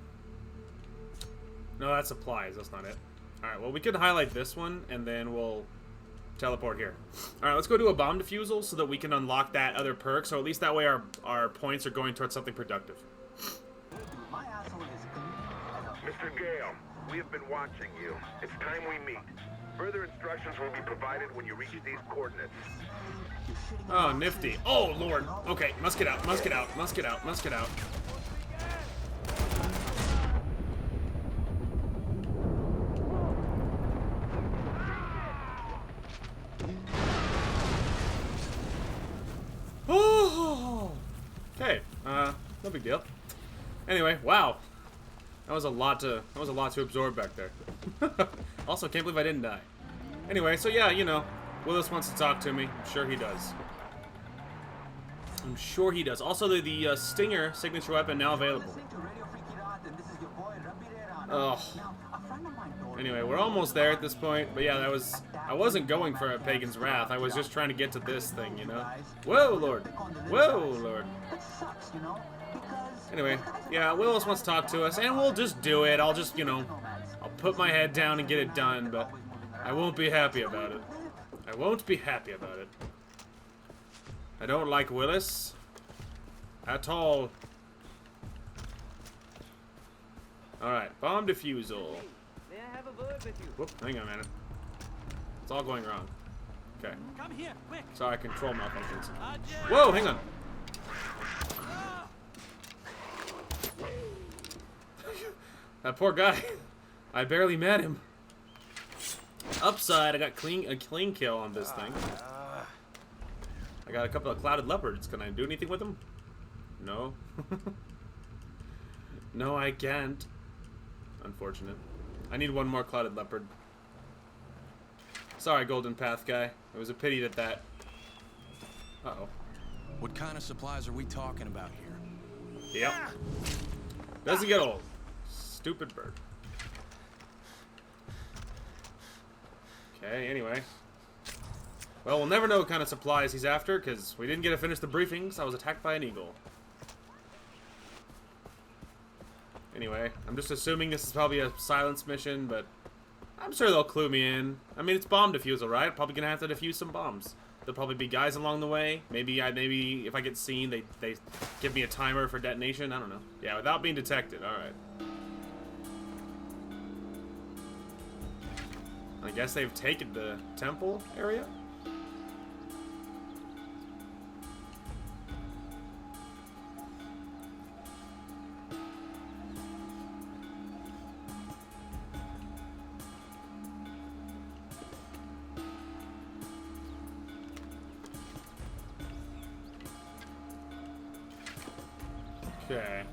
A: No, that's supplies. That's not it. Alright, well, we could highlight this one, and then we'll teleport here. Alright, let's go do a bomb defusal so that we can unlock that other perk, so at least that way our points are going towards something productive.
I: Mr. Gale, we have been watching you. It's time we meet. Further instructions will be provided when you reach these coordinates.
A: Oh, nifty. Oh, Lord. Okay, must get out, must get out, must get out, must get out. Oh, okay. No big deal. Anyway, wow. That was a lot to absorb back there. Also, can't believe I didn't die. Anyway, so yeah, you know, Willis wants to talk to me. I'm sure he does. I'm sure he does. Also, the Stinger signature weapon now available. Oh. Anyway, we're almost there at this point. But yeah, I wasn't going for a Pagan's Wrath. I was just trying to get to this thing, you know. Whoa, Lord. Whoa, Lord. Anyway, yeah, Willis wants to talk to us, and we'll just do it. I'll just, you know, I'll put my head down and get it done, but I won't be happy about it. I won't be happy about it. I don't like Willis at all. Alright, bomb defusal.
G: May I have a word with you?
A: Whoop, hang on a minute. It's all going wrong. Okay.
G: Come here, quick.
A: Sorry, control malfunctions. Whoa, hang on. That poor guy. I barely met him. Upside, I got a clean kill on this thing. I got a couple of clouded leopards. Can I do anything with them? No. No, I can't. Unfortunate. I need one more clouded leopard. Sorry, Golden Path guy. It was a pity that. Uh-oh.
H: What kind of supplies are we talking about here?
A: Yep. Doesn't get old. Stupid bird. Okay, anyway. Well, we'll never know what kind of supplies he's after, because we didn't get to finish the briefings. I was attacked by an eagle. Anyway, I'm just assuming this is probably a silence mission, but I'm sure they'll clue me in. I mean, it's bomb defusal, right? Probably gonna have to defuse some bombs. There'll probably be guys along the way. Maybe if I get seen, they give me a timer for detonation. I don't know. Yeah, without being detected. All right. I guess they've taken the temple area. Okay.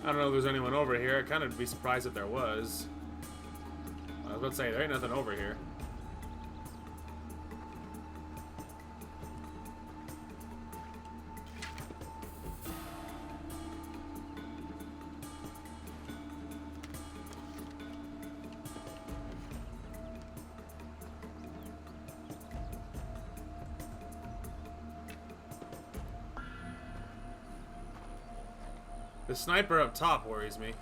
A: I don't know if there's anyone over here. I'd kind of be surprised if there was. I was about to say, there ain't nothing over here. The sniper up top worries me.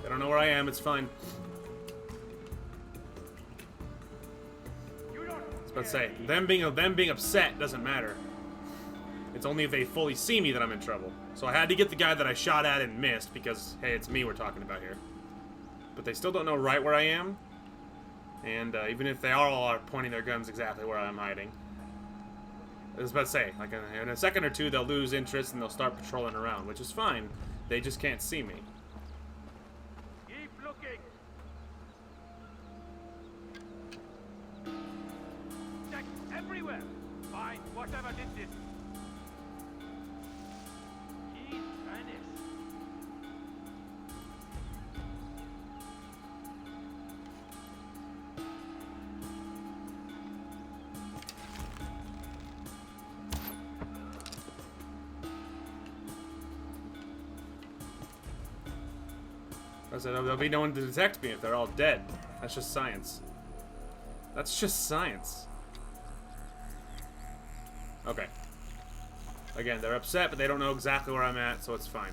A: I don't know where I am, it's fine. I was about to say, them being upset doesn't matter. It's only if they fully see me that I'm in trouble. So I had to get the guy that I shot at and missed because, hey, it's me we're talking about here. But they still don't know right where I am. And even if they all are pointing their guns exactly where I'm hiding. I was about to say, like in a second or two, they'll lose interest and they'll start patrolling around, which is fine. They just can't see me.
I: Looking. Check everywhere. Find whatever did this. He's vanished.
A: I said, there'll be no one to detect me if they're all dead. That's just science. That's just science. Okay. Again, they're upset, but they don't know exactly where I'm at, so it's fine.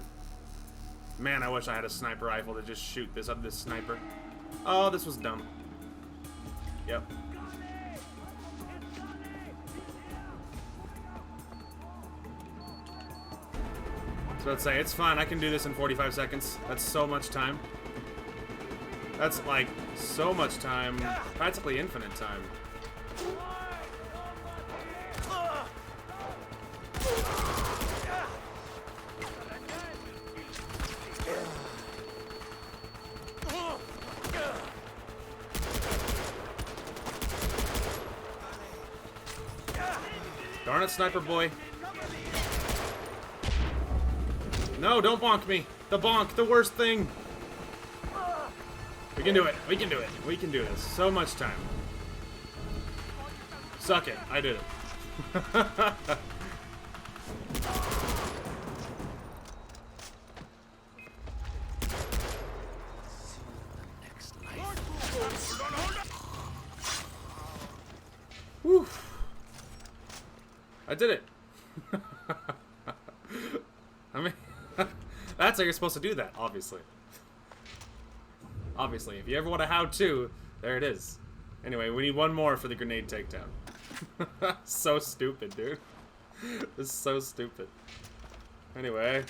A: Man, I wish I had a sniper rifle to just shoot this sniper. Oh, this was dumb. Yep. So let's say it's fine. I can do this in 45 seconds. That's so much time. That's like so much time. Practically infinite time. Darn it, sniper boy. No, don't bonk me. The bonk, the worst thing. We can do it. We can do it. We can do this. So much time. Suck it. I did it. Whew. I did it. I mean, that's how you're supposed to do that, obviously. Obviously, if you ever want a how-to, there it is. Anyway, we need one more for the grenade takedown. So stupid, dude. This is so stupid. Anyway.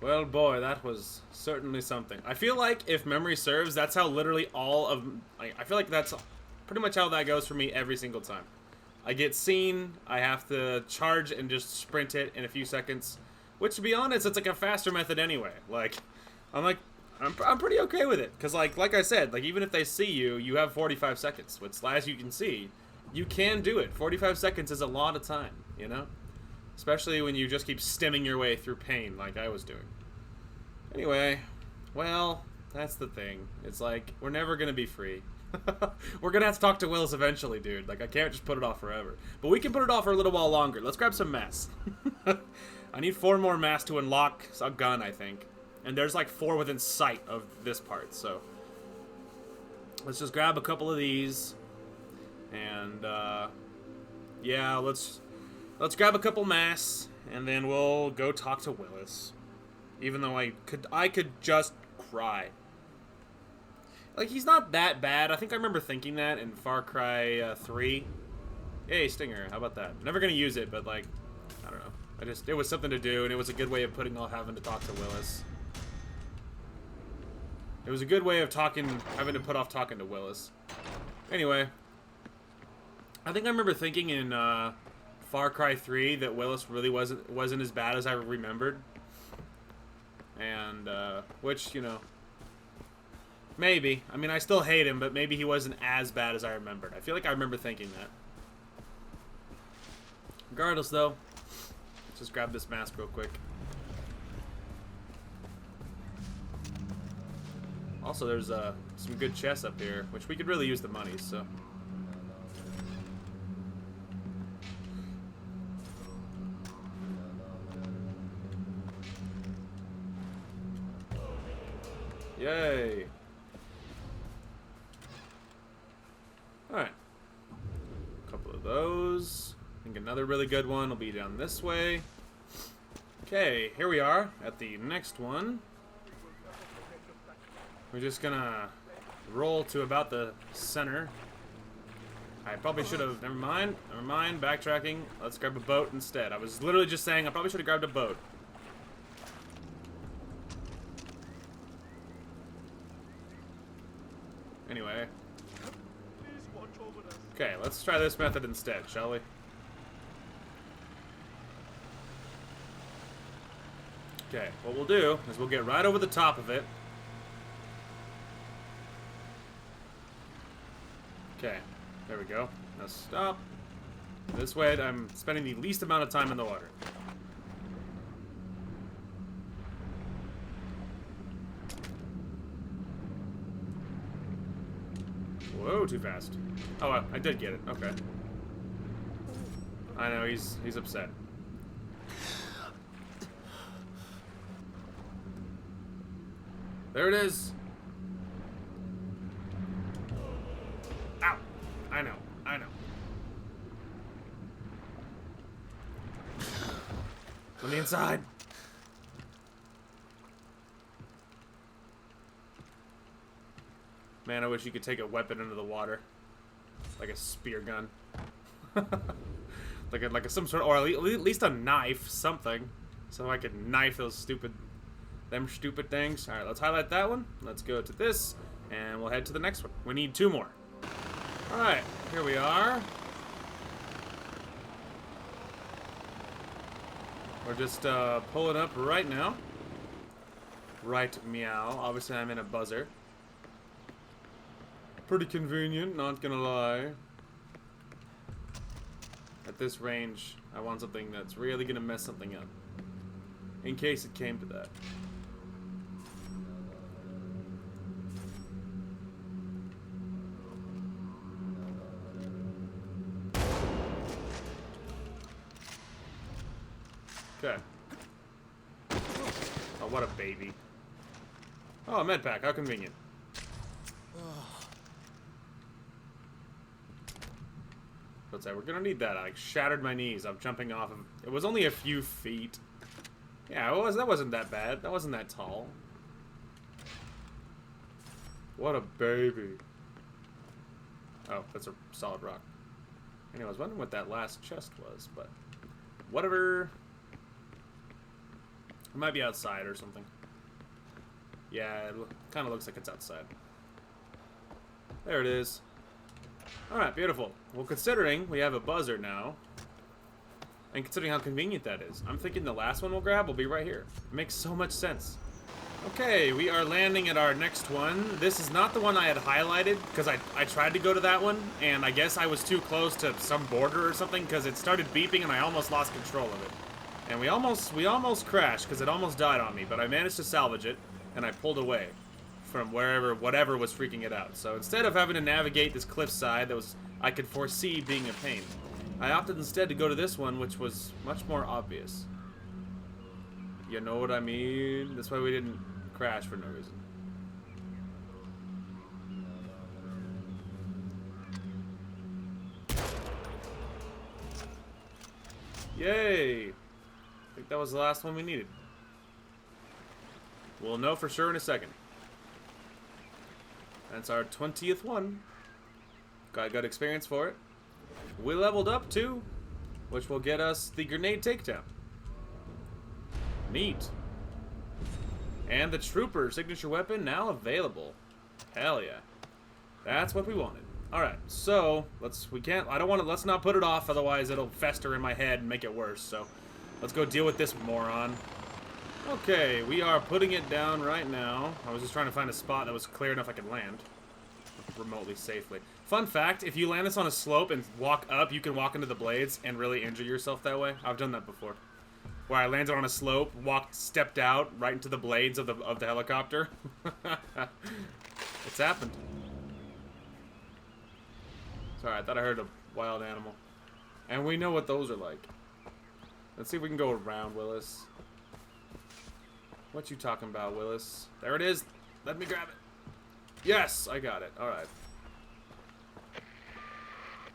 A: Well, boy, that was certainly something. I feel like, if memory serves, that's how literally all of... I feel like that's pretty much how that goes for me every single time. I get seen, I have to charge and just sprint it in a few seconds. Which, to be honest, it's like a faster method anyway. Like, I'm pretty okay with it. Because, like I said, like, even if they see you, you have 45 seconds. Which, as you can see, you can do it. 45 seconds is a lot of time, you know? Especially when you just keep stemming your way through pain like I was doing. Anyway, well, that's the thing. It's like, we're never going to be free. We're going to have to talk to Willis eventually, dude. Like, I can't just put it off forever. But we can put it off for a little while longer. Let's grab some mass. I need 4 more mass to unlock a gun, I think. And there's like 4 within sight of this part, so... Let's just grab a couple of these. And, yeah, let's grab a couple mass, and then we'll go talk to Willis. Even though I could just cry. Like, he's not that bad. I think I remember thinking that in Far Cry 3. Hey, Stinger, how about that? Never gonna use it, but, like, I don't know. It was something to do, and it was a good way of having to talk to Willis. It was a good way of having to put off talking to Willis. Anyway, I think I remember thinking in Far Cry 3 that Willis really wasn't as bad as I remembered, and which, you know, maybe. I mean, I still hate him, but maybe he wasn't as bad as I remembered. I feel like I remember thinking that. Regardless, though, let's just grab this mask real quick. Also, there's some good chests up here, which we could really use the money, so. Yay! Alright. A couple of those. I think another really good one will be down this way. Okay, here we are at the next one. We're just gonna roll to about the center. I probably should have, never mind, backtracking. Let's grab a boat instead. I was literally just saying I probably should have grabbed a boat. Anyway. Okay, let's try this method instead, shall we? Okay, what we'll do is we'll get right over the top of it. Okay, there we go. Now stop. This way, I'm spending the least amount of time in the water. Whoa, too fast. Oh, well, I did get it. Okay. I know, he's upset. There it is. Ow. I know. Let me inside. Man, I wish you could take a weapon into the water. Like a spear gun. like some sort of, or at least a knife, something. So I could knife those stupid things. Alright, let's highlight that one. Let's go to this, and we'll head to the next one. We need 2 more. Alright, here we are. We're just pulling up right now. Right, meow. Obviously, I'm in a buzzer. Pretty convenient, not gonna lie. At this range, I want something that's really gonna mess something up. In case it came to that. Okay. Oh, what a baby. Oh, a med pack. How convenient. Let's say we're gonna need that. I shattered my knees. I'm jumping off of. It was only a few feet. Yeah, that wasn't that bad. That wasn't that tall. What a baby. Oh, that's a solid rock. Anyway, I was wondering what that last chest was, but whatever. It might be outside or something. Yeah, it kind of looks like it's outside. There it is. Alright, beautiful. Well, considering we have a buzzer now, and considering how convenient that is, I'm thinking the last one we'll grab will be right here. It makes so much sense. Okay, we are landing at our next one. This is not the one I had highlighted, because I tried to go to that one, and I guess I was too close to some border or something, because it started beeping and I almost lost control of it. And we almost crashed, because it almost died on me, but I managed to salvage it, and I pulled away from whatever was freaking it out. So instead of having to navigate this cliffside that I could foresee being a pain, I opted instead to go to this one, which was much more obvious. You know what I mean? This way we didn't crash for no reason. Yay! I think that was the last one we needed. We'll know for sure in a second. That's our 20th one. Got good experience for it. We leveled up too, which will get us the grenade takedown. Neat. And the trooper signature weapon now available. Hell yeah. That's what we wanted. Alright, so let's not put it off, otherwise it'll fester in my head and make it worse. So let's go deal with this moron. Okay, we are putting it down right now. I was just trying to find a spot that was clear enough I could land remotely safely. Fun fact, if you land this on a slope and walk up, you can walk into the blades and really injure yourself that way. I've done that before. Where I landed on a slope, stepped out right into the blades of the helicopter. It's happened. Sorry, I thought I heard a wild animal. And we know what those are like. Let's see if we can go around, Willis. What you talking about, Willis? There it is. Let me grab it. Yes, I got it. Alright.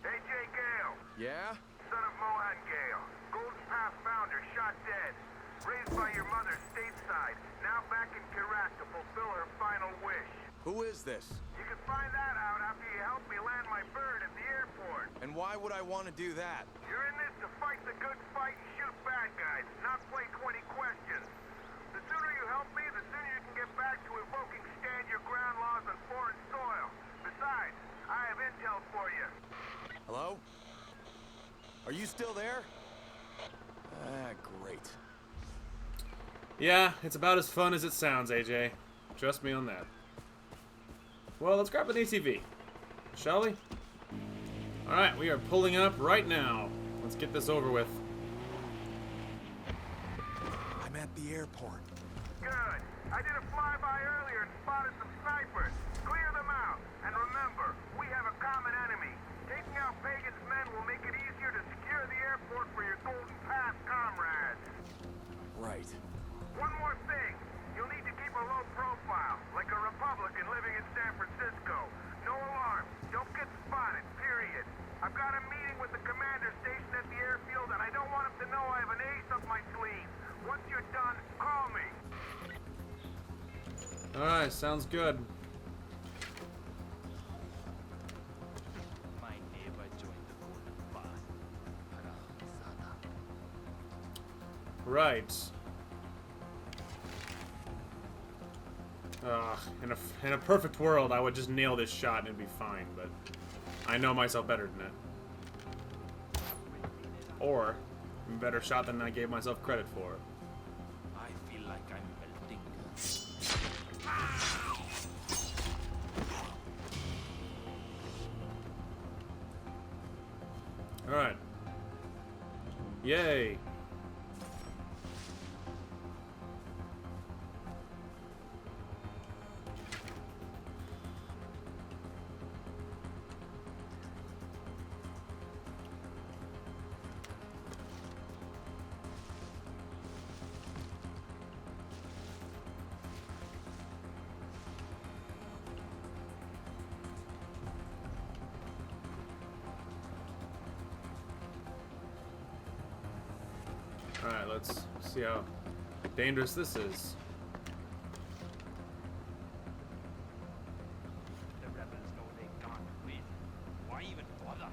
I: AJ Gale,
H: Yeah?
I: son of Mohan Gale. Golden Path founder, shot dead. Raised by your mother stateside. Now back in Kirat to fulfill her final wish.
H: Who is this?
I: You can find that out after you help me land my bird at the airport.
H: And why would I want to do that?
I: You're in this to fight the good fight and shoot bad guys, not play 20 questions. The sooner you help me, the sooner you can get back to invoking stand your ground laws on foreign soil. Besides, I have intel for you.
H: Hello? Are you still there? Ah, great.
A: Yeah, it's about as fun as it sounds, AJ. Trust me on that. Well, let's grab an ATV, shall we? Alright, we are pulling up right now. Let's get this over with.
H: I'm at the airport.
I: Good. I did a flyby earlier and spotted some snipers. Clear them out. And remember, we have a common enemy. Taking out Pagan's men will make it easier to secure the airport for your Golden Path comrades.
H: Right.
I: One more thing. You'll need to keep a low profile, like a Republican living in San Francisco. No alarms. Don't get spotted, period. I've got a meeting with the commander stationed at the airfield, and I don't want him to know I have an ace up my sleeve. Once you're done, call me.
A: Alright, sounds good.
J: My neighbor joined the Golden Path.
A: Right. In a perfect world, I would just nail this shot and it'd be fine, but I know myself better than that. Or, a better shot than I gave myself credit for.
J: I feel like I'm melting.
A: Alright. Yay. Alright, let's see how dangerous this is.
J: The rebels know they can't win. Why even bother?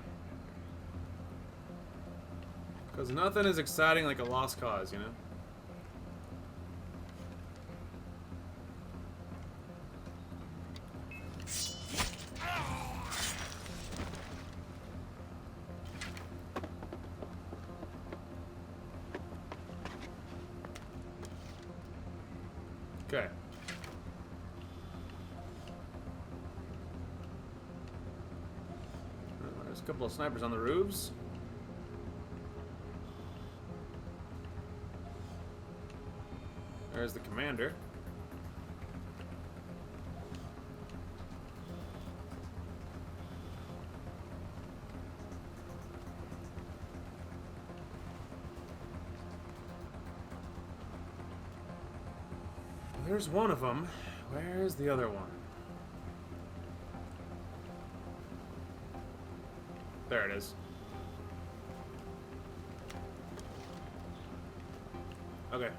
A: Because nothing is exciting like a lost cause, you know? Okay. There's a couple of snipers on the roofs. There's the commander. There's one of them. Where's the other one? There it is. Okay.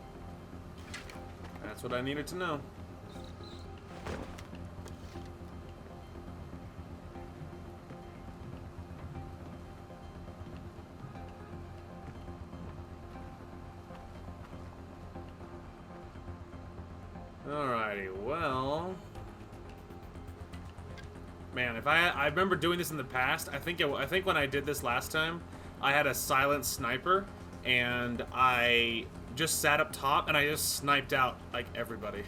A: That's what I needed to know. Okay, well... Man, if I remember doing this in the past. I think when I did this last time, I had a silent sniper, and I just sat up top and I just sniped out like everybody.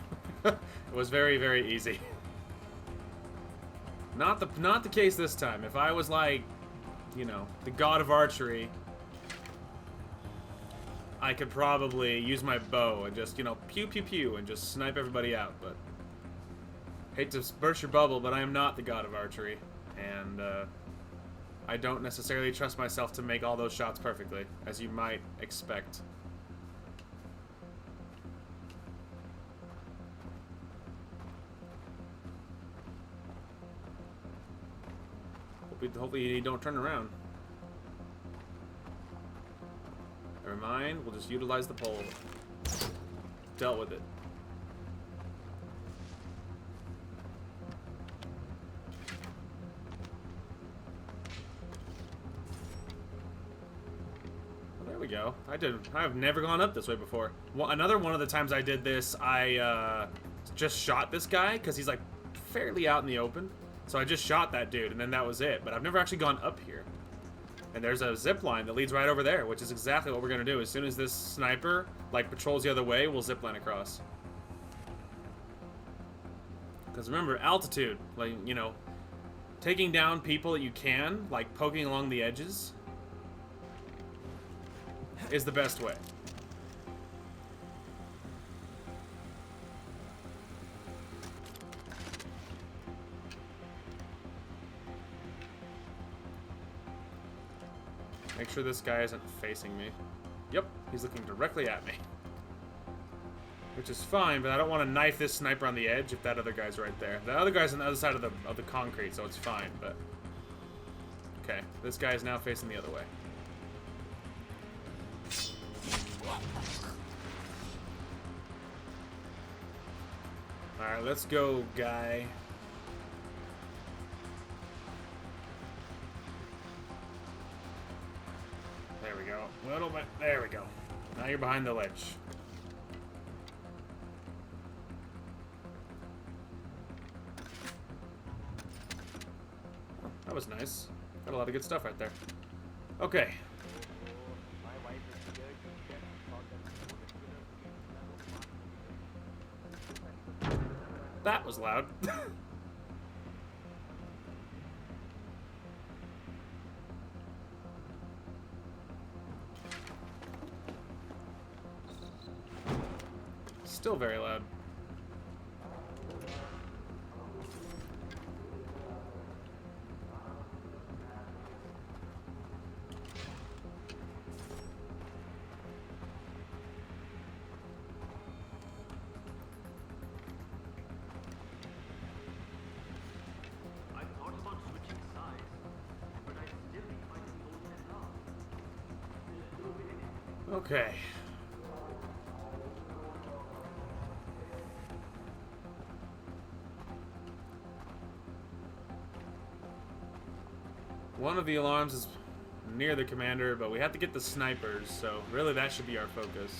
A: It was very, very easy. Not the case this time. If I was like, you know, the god of archery, I could probably use my bow and just, you know, pew pew pew and just snipe everybody out, but hate to burst your bubble, but I am not the god of archery, and I don't necessarily trust myself to make all those shots perfectly, as you might expect. Hopefully you don't turn around. Never mind, we'll just utilize the pole. Dealt with it. Well, there we go. I've never gone up this way before. Well, another one of the times I did this, I just shot this guy because he's like fairly out in the open. So I just shot that dude, and then that was it. But I've never actually gone up here. And there's a zip line that leads right over there, which is exactly what we're going to do. As soon as this sniper, like, patrols the other way, we'll zip line across. Because remember, altitude, like, you know, taking down people that you can, like poking along the edges, is the best way. Make sure this guy isn't facing me. Yep, he's looking directly at me. Which is fine, but I don't want to knife this sniper on the edge if that other guy's right there. The other guy's on the other side of the concrete, so it's fine, but... Okay, this guy is now facing the other way. Alright, let's go, guy. There we go. Little bit. There we go. Now you're behind the ledge. That was nice. Got a lot of good stuff right there. Okay. That was loud. Still very loud. Okay. One of the alarms is near the commander, but we have to get the snipers, so really that should be our focus.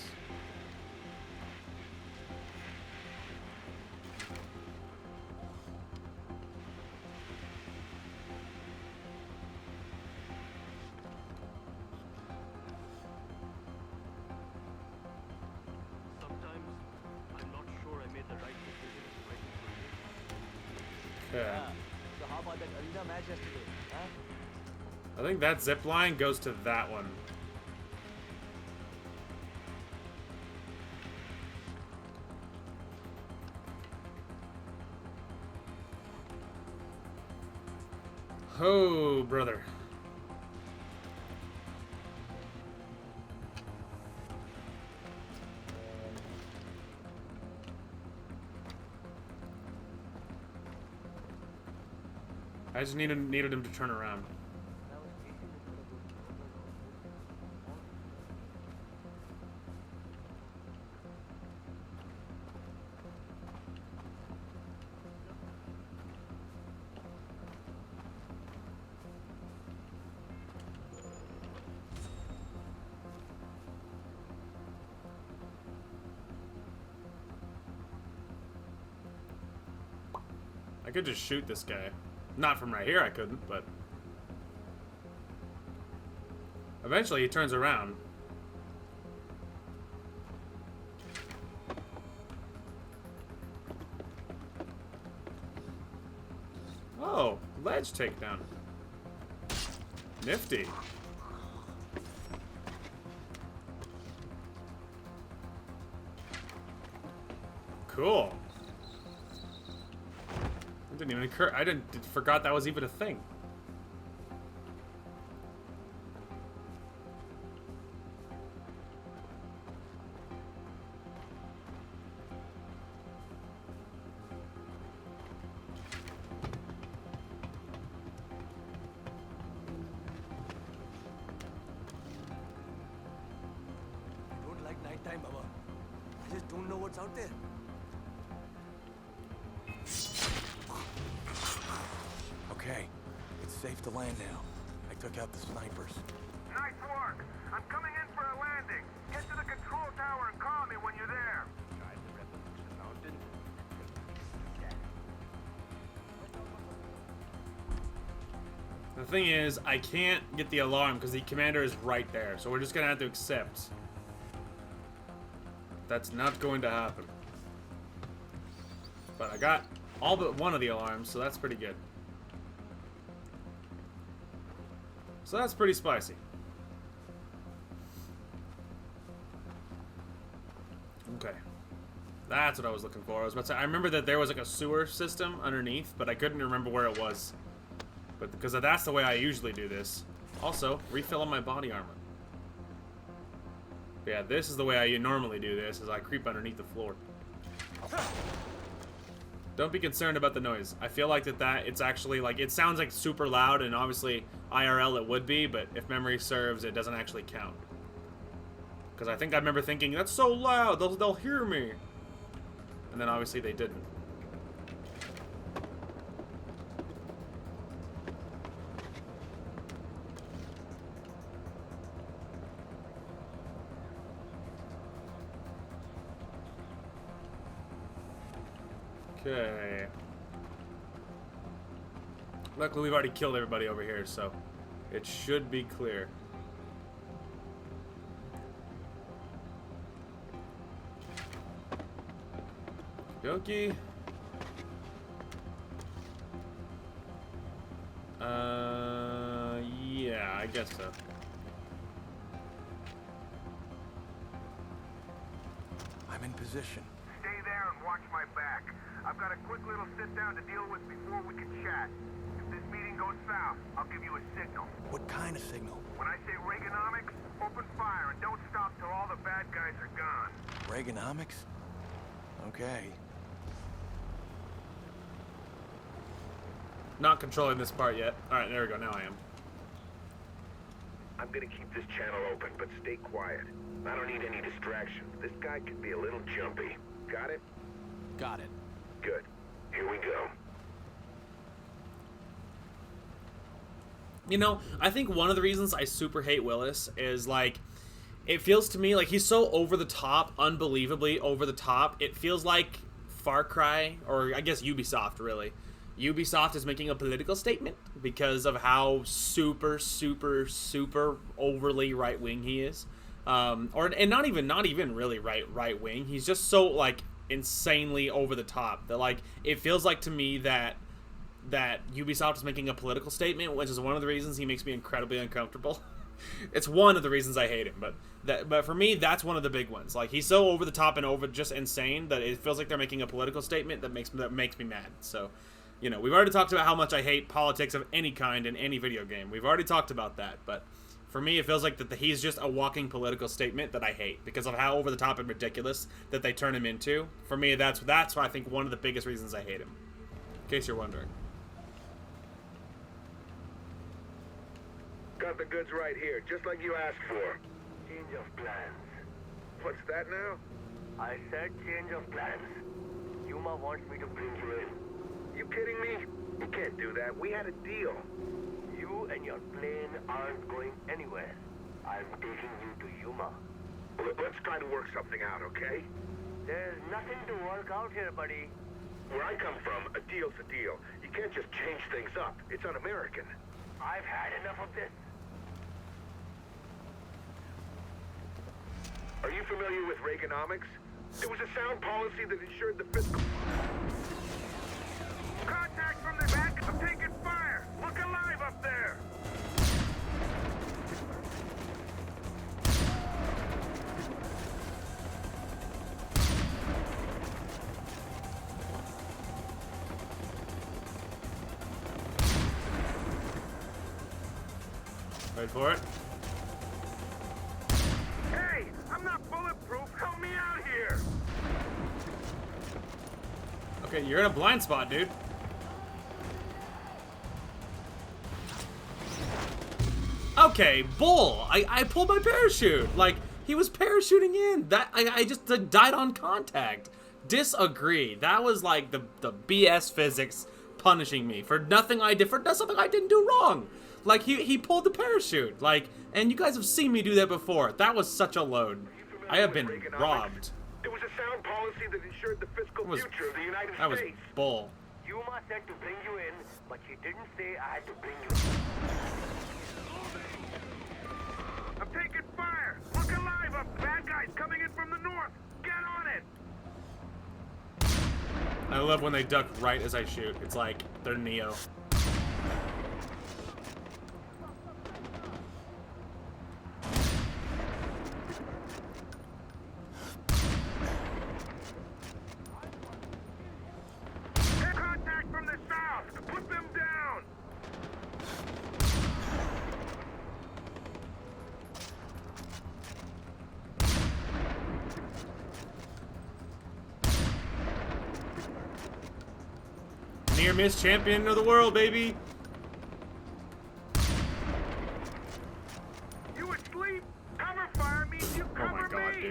A: Okay.
K: So how about that arena match yesterday? Huh?
A: I think that zip line goes to that one. Oh, brother. I just needed him to turn around. could just shoot this guy. Not from right here, I couldn't, but... Eventually, he turns around. Oh, ledge takedown. Nifty. Cool. It didn't even occur. I forgot that was even a thing.
K: I don't like nighttime, Baba. I just don't know what's out there.
H: Okay, it's safe to land now. I took out the snipers.
I: Nice work. I'm coming in for a landing. Get to the control tower and call me when you're there.
J: Guide the rebels to the mountain.
A: The thing is, I can't get the alarm because the commander is right there. So we're just going to have to accept. That's not going to happen. But I got all but one of the alarms, so that's pretty good. So that's pretty spicy. Okay. That's what I was looking for. I was about to say, I remember that there was like a sewer system underneath, but I couldn't remember where it was. But because that's the way I usually do this. Also, refill on my body armor. But yeah, this is the way I normally do this, is I creep underneath the floor. Don't be concerned about the noise. I feel like it's actually, like, it sounds like super loud, and obviously IRL it would be, but if memory serves, it doesn't actually count. Because I think I remember thinking, that's so loud, they'll hear me. And then obviously they didn't. Okay. Luckily, we've already killed everybody over here, so it should be clear. Okie. Yeah, I guess so.
H: I'm in position.
I: Stay there and watch my back. I've got a quick little sit-down to deal with before we can chat. If this meeting goes south, I'll give you a signal.
H: What kind of signal?
I: When I say Reaganomics, open fire and don't stop till all the bad guys are gone.
H: Reaganomics? Okay.
A: Not controlling this part yet. Alright, there we go. Now I am.
I: I'm gonna keep this channel open, but stay quiet. I don't need any distractions. This guy could be a little jumpy. Got it?
H: Got it.
I: Good. Here we go.
A: You know, I think one of the reasons I super hate Willis is, like, it feels to me like he's so over the top, unbelievably over the top. It feels like Far Cry, or I guess Ubisoft, really. Ubisoft is making a political statement because of how super, super, super overly right-wing he is. And not even really right-wing. He's just so, like, insanely over the top that, like, it feels like to me that Ubisoft is making a political statement, which is one of the reasons he makes me incredibly uncomfortable. It's one of the reasons I hate him, but for me, that's one of the big ones. Like, he's so over the top and over just insane that it feels like they're making a political statement that makes me mad. So, you know, we've already talked about how much I hate politics of any kind in any video game. We've already talked about that, but for me, it feels like that he's just a walking political statement that I hate because of how over the top and ridiculous that they turn him into. For me, that's why I think one of the biggest reasons I hate him. In case you're wondering.
I: Got the goods right here, just like you asked for. Change of plans. What's that now?
K: I said change of plans. Yuma wants me to bring you in.
I: You kidding me? You can't do that. We had a deal.
K: You and your plane aren't going anywhere. I'm taking you to Yuma.
I: Let's try to work something out, okay?
K: There's nothing to work out here, buddy.
I: Where I come from, a deal's a deal. You can't just change things up. It's un-American.
K: I've had enough of this.
I: Are you familiar with Reaganomics? It was a sound policy that ensured the fiscal... Contact from the back! I'm taking fire! Look alive up there!
A: Wait for it.
I: Hey! I'm not bulletproof! Help me out here!
A: Okay, you're in a blind spot, dude. Okay, bull. I pulled my parachute. Like, he was parachuting in. That I just died on contact. Disagree. That was like the BS physics punishing me for nothing I did, for something I didn't do wrong. Like, he pulled the parachute. Like, and you guys have seen me do that before. That was such a load. I have been robbed.
I: It was a sound policy that ensured the fiscal future of the United
A: That was
I: States.
A: bull.
K: Yuma said to bring you in, but she didn't say I had to bring you in.
I: I'm taking fire! Look alive up! Bad guys coming in from the north! Get on it!
A: I love when they duck right as I shoot. It's like they're Neo.
I: Contact from the south! Put them down!
A: Near miss champion of the world, baby.
I: You asleep? Cover fire means you
A: Oh
I: cover
A: my god,
I: me!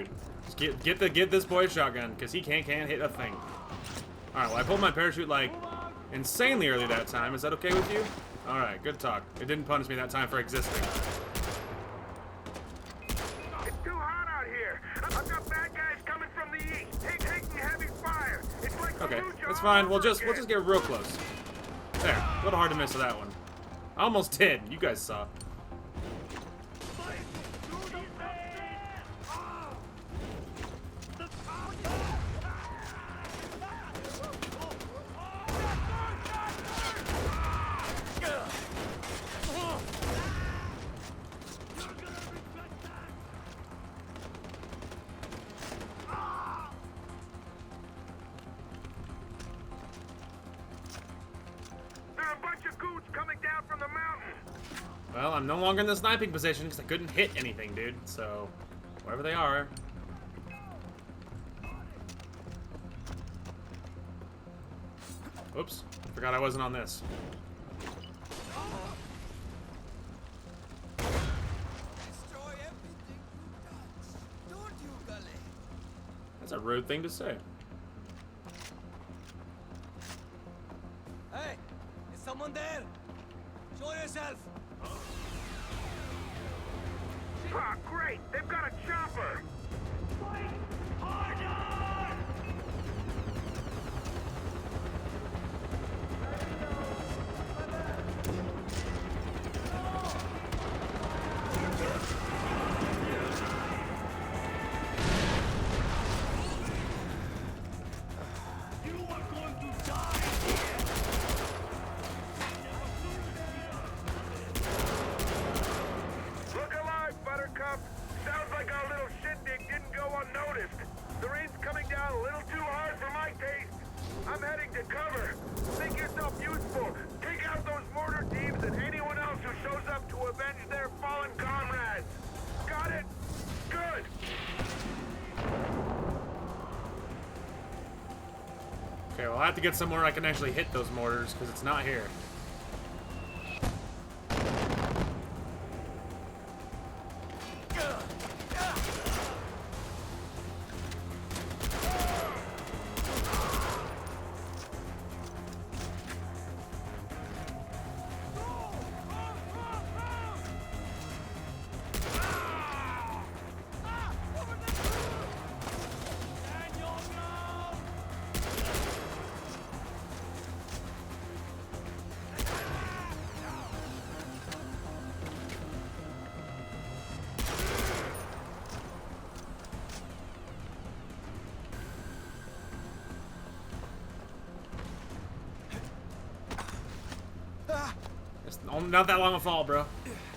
A: dude. Just get this boy a shotgun, because he can't hit a thing. Alright, well I pulled my parachute like insanely early that time. Is that okay with you? Alright, good talk. It didn't punish me that time for existing.
I: It's too hot out here! I've got bad guys coming from the east, taking heavy fire! It's like
A: Okay,
I: Fallujah
A: it's fine.
I: all
A: We'll
I: over
A: just
I: again.
A: get real close. There, a little hard to miss with that one. I almost did. You guys saw.
I: There are a bunch of goons coming down from the mountain!
A: Well, I'm no longer in the sniping position because I couldn't hit anything, dude. So, wherever they are. Oops. Forgot I wasn't on this.
F: Destroy everything you touch. Don't you, Gully?
A: That's a rude thing to say.
F: Hey, is someone there? Show yourself.
I: Ah, great! They've got a chopper! Look alive, Buttercup! Sounds like our little shindig didn't go unnoticed. The rain's coming down a little too hard for my taste. I'm heading to cover. Make yourself useful. Take out those mortar teams and anyone else who shows up to avenge their fallen comrades. Got it? Good.
A: Okay, well, I'll have to get somewhere I can actually hit those mortars because it's not here. It's not that long a fall, bro.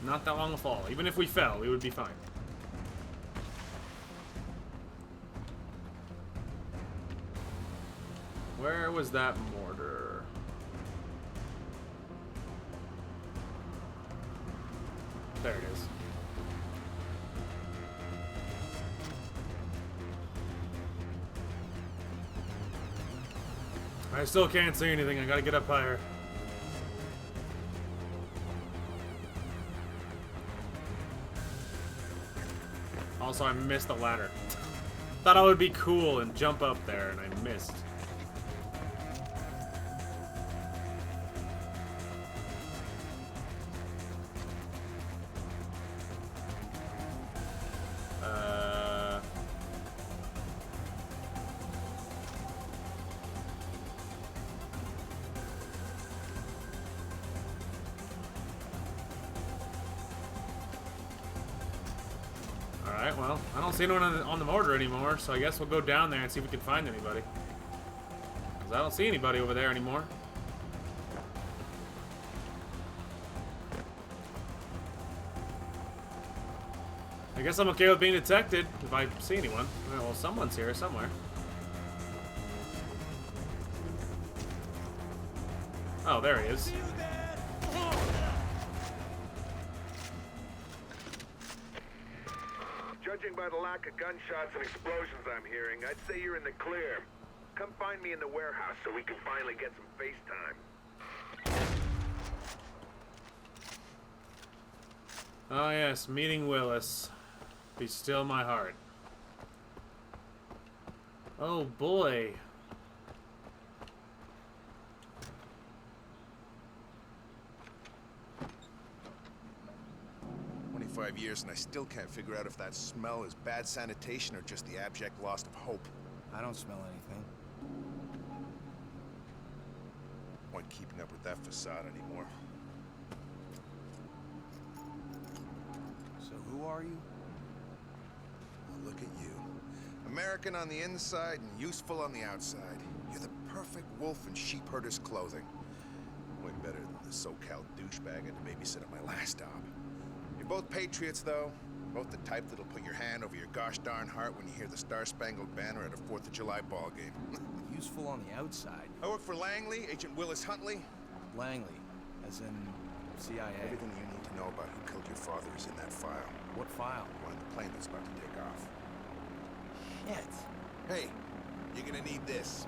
A: Not that long a fall. Even if we fell, we would be fine. Where was that mortar? There it is. I still can't see anything. I gotta get up higher. Also, I missed the ladder. Thought I would be cool and jump up there, and I missed. Alright, well, I don't see anyone on the mortar anymore, so I guess we'll go down there and see if we can find anybody. Because I don't see anybody over there anymore. I guess I'm okay with being detected if I see anyone. Well, someone's here somewhere. Oh, there he is.
I: Judging by the lack of gunshots and explosions I'm hearing, I'd say you're in the clear. Come find me in the warehouse so we can finally get some FaceTime.
A: Oh yes, meeting Willis. Be still my heart. Oh boy.
L: Years and I still can't figure out if that smell is bad sanitation or just the abject loss of hope.
H: I don't smell anything.
L: Point keeping up with that facade anymore.
H: So who are you?
L: Well, look at you. American on the inside and useful on the outside. You're the perfect wolf in sheep herder's clothing. Way better than the SoCal douchebag I had to babysit at my last job. You're both patriots, though. Both the type that'll put your hand over your gosh darn heart when you hear the Star-Spangled Banner at a 4th of July ball game.
H: Useful on the outside.
L: I work for Langley, Agent Willis Huntley.
H: Langley, as in CIA.
L: Everything you need to know about who killed your father is in that file.
H: What file?
L: One of the plane that's about to take off.
H: Shit.
L: Hey, you're gonna need this.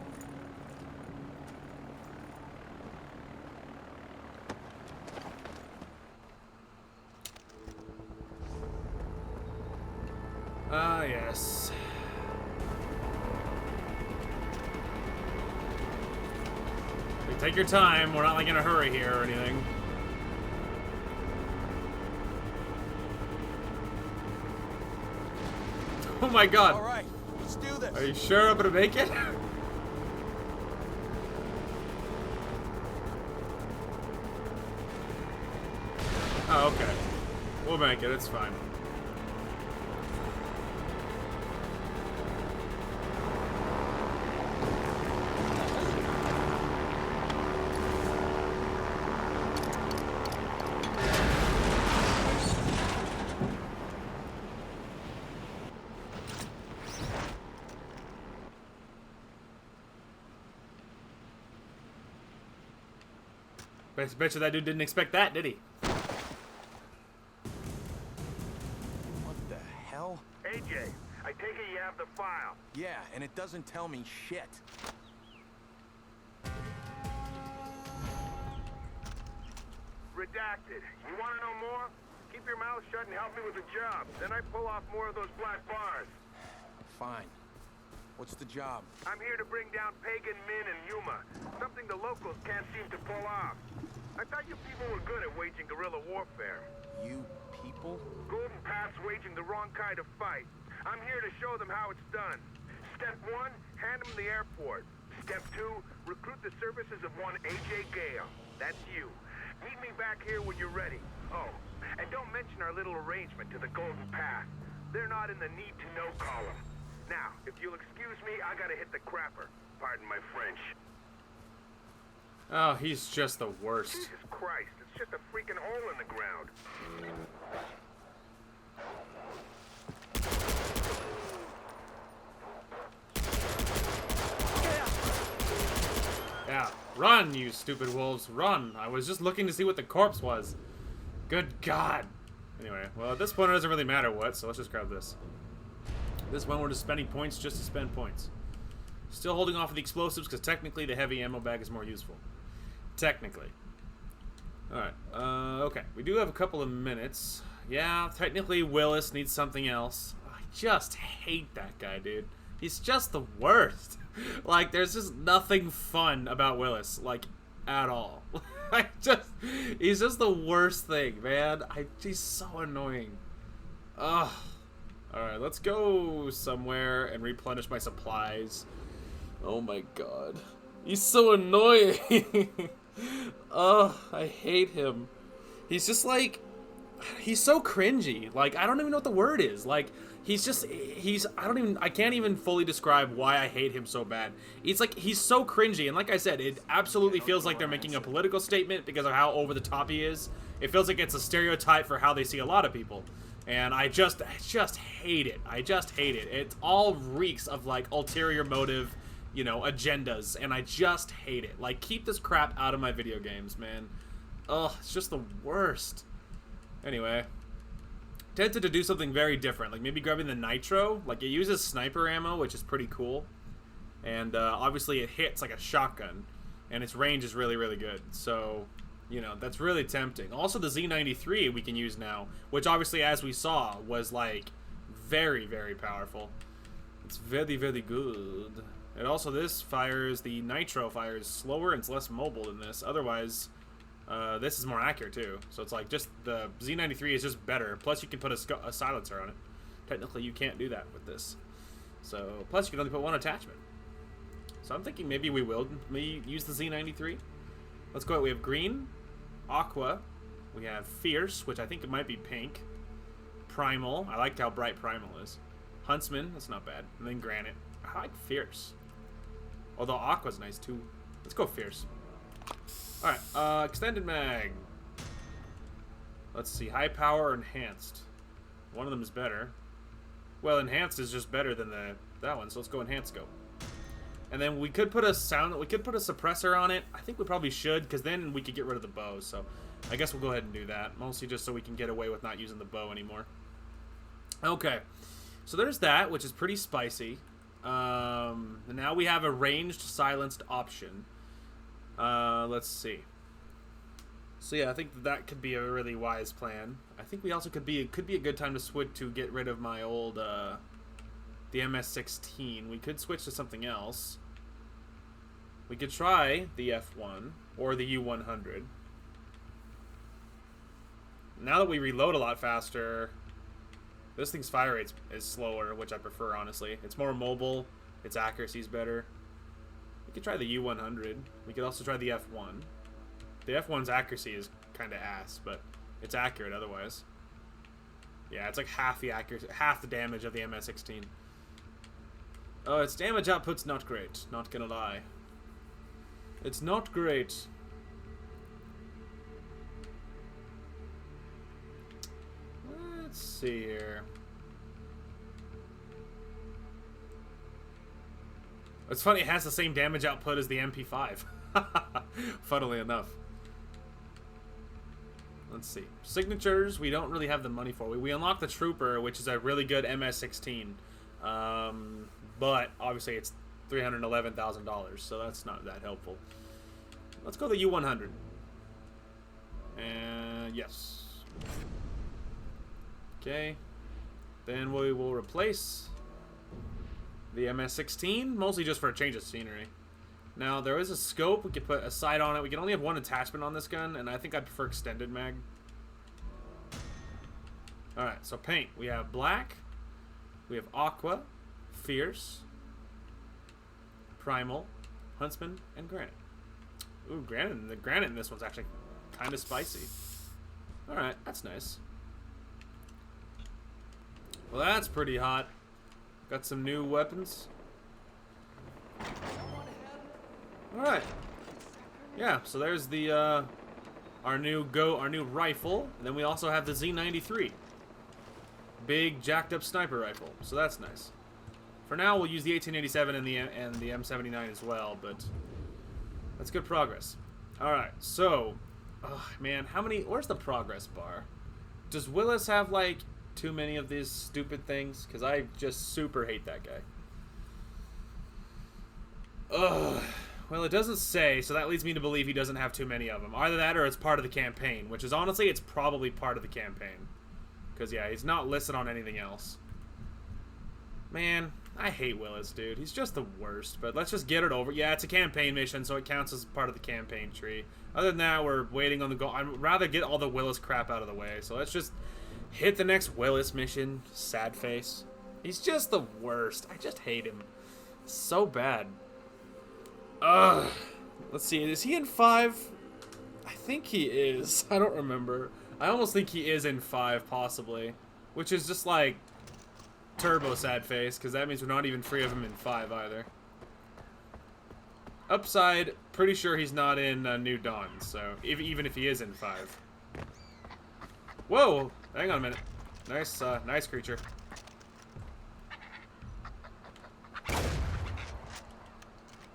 A: Ah, yes. Take your time. We're not like in a hurry here or anything. Oh my god.
H: All right, let's do this.
A: Are you sure I'm gonna make it? Oh, okay. We'll make it. It's fine. Bet you that dude didn't expect that, did he?
H: What the hell?
I: AJ, I take it you have the file.
H: Yeah, and it doesn't tell me shit.
I: Redacted. You want to know more? Keep your mouth shut and help me with the job. Then I pull off more of those black bars.
H: Fine. What's the job?
I: I'm here to bring down Pagan, Min, and Yuma. Something the locals can't seem to pull off. I thought you people were good at waging guerrilla warfare.
H: You people?
I: Golden Path's waging the wrong kind of fight. I'm here to show them how it's done. Step 1, hand them the airport. Step 2, recruit the services of one AJ Gale. That's you. Meet me back here when you're ready. Oh, and don't mention our little arrangement to the Golden Path. They're not in the need-to-know column. Now, if you'll excuse me, I gotta hit the crapper. Pardon my French.
A: Oh, he's just the worst.
I: Jesus Christ, it's just a freaking hole in the ground.
A: Yeah, run, you stupid wolves, run. I was just looking to see what the corpse was. Good God. Anyway, well, at this point it doesn't really matter what, so let's just grab this. This one we're just spending points just to spend points. Still holding off of the explosives because technically the heavy ammo bag is more useful. Technically. Alright, okay. We do have a couple of minutes. Yeah, technically Willis needs something else. I just hate that guy, dude. He's just the worst. Like, there's just nothing fun about Willis, like, at all. He's just the worst thing, man. He's so annoying. Ugh. Alright, let's go somewhere and replenish my supplies. Oh my god. He's so annoying. Ugh, I hate him. He's just like, he's so cringy. Like, I don't even know what the word is. Like, I can't even fully describe why I hate him so bad. It's like, he's so cringy, and like I said, it absolutely feels like they're making a political statement because of how over the top he is. It feels like it's a stereotype for how they see a lot of people. And I just hate it. I just hate it. It all reeks of, like, ulterior motive, you know, agendas, and I just hate it. Like, keep this crap out of my video games, man. Ugh, it's just the worst. Anyway, tempted to do something very different, like maybe grabbing the nitro. Like, it uses sniper ammo, which is pretty cool, and obviously it hits like a shotgun, and its range is really, really good. So, you know, that's really tempting. Also, the Z93 we can use now, which obviously, as we saw, was like very, very powerful. It's very, very good. And also, this fires, the nitro fires slower and it's less mobile than this. Otherwise, this is more accurate too. So it's like, just the Z93 is just better. Plus, you can put a silencer on it. Technically, you can't do that with this. So, plus you can only put one attachment. So I'm thinking maybe we will use the Z93. Let's go. We have green, aqua. We have fierce, which I think it might be pink. Primal. I liked how bright primal is. Huntsman. That's not bad. And then granite. I like fierce. Although aqua's nice too. Let's go fierce. Alright, extended mag. Let's see, high power or enhanced. One of them is better. Well, enhanced is just better than that one, so let's go enhanced go. And then we could put a suppressor on it. I think we probably should, because then we could get rid of the bow, so I guess we'll go ahead and do that. Mostly just so we can get away with not using the bow anymore. Okay, so there's that, which is pretty spicy. Now we have a ranged silenced option. Let's see. So yeah, I think that could be a really wise plan. I think we also could be a good time to switch to get rid of my old the MS-16. We could switch to something else. We could try the F1 or the U-100. Now that we reload a lot faster, this thing's fire rate is slower, which I prefer, honestly. It's more mobile. Its accuracy is better. We could try the U-100. We could also try the F1. The F1's accuracy is kind of ass, but it's accurate otherwise. Yeah, it's like half the damage of the MS-16. Oh, its damage output's not great. Not gonna lie. It's not great. Let's see here. It's funny, it has the same damage output as the MP5. Funnily enough. Let's see. Signatures, we don't really have the money for. We unlocked the Trooper, which is a really good MS-16. But, obviously, it's $311,000, so that's not that helpful. Let's go the U-100. And, yes. Okay. Then we will replace the MS-16, mostly just for a change of scenery. Now, there is a scope. We could put a sight on it. We can only have one attachment on this gun, and I think I'd prefer extended mag. Alright, so paint. We have black. We have aqua, fierce, primal, huntsman, and granite. Ooh, granite. The granite in this one's actually kind of spicy. Alright, that's nice. Well, that's pretty hot. Got some new weapons. Alright. Yeah, so there's the, our our new rifle. And then we also have the Z93. Big jacked up sniper rifle. So that's nice. For now, we'll use the 1887 and the M79 as well, but that's good progress. All right, so, oh, man, where's the progress bar? Does Willis have, like, too many of these stupid things? Because I just super hate that guy. Ugh. Well, it doesn't say, so that leads me to believe he doesn't have too many of them. Either that or it's part of the campaign, which is honestly, it's probably part of the campaign. Because, yeah, he's not listed on anything else. Man, I hate Willis, dude. He's just the worst, but let's just get it over. Yeah, it's a campaign mission, so it counts as part of the campaign tree. Other than that, we're waiting on the goal. I'd rather get all the Willis crap out of the way, so let's just hit the next Willis mission. Sad face. He's just the worst. I just hate him. So bad. Ugh. Let's see, is he in 5? I think he is. I don't remember. I almost think he is in 5, possibly. Which is just like turbo sad face, because that means we're not even free of him in 5 either. Upside, pretty sure he's not in New Dawn, so even if he is in 5. Whoa! Hang on a minute. Nice, nice creature.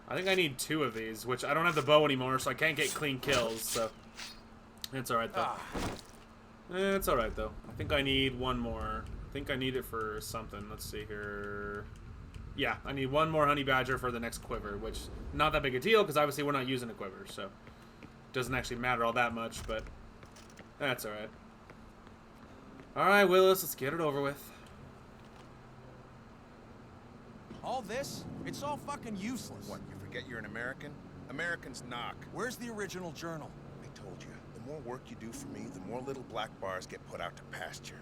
A: I think I need 2 of these, which I don't have the bow anymore, so I can't get clean kills, so it's alright though. It's alright though. I think I need 1 more. I think I need it for something. Let's see here. Yeah, I need 1 more honey badger for the next quiver, which not that big a deal because obviously we're not using a quiver, so it doesn't actually matter all that much, but that's alright. Alright, Willis, let's get it over with.
H: All this? It's all fucking useless.
L: What, you forget you're an American? Americans knock.
H: Where's the original journal?
L: I told you, the more work you do for me, the more little black bars get put out to pasture.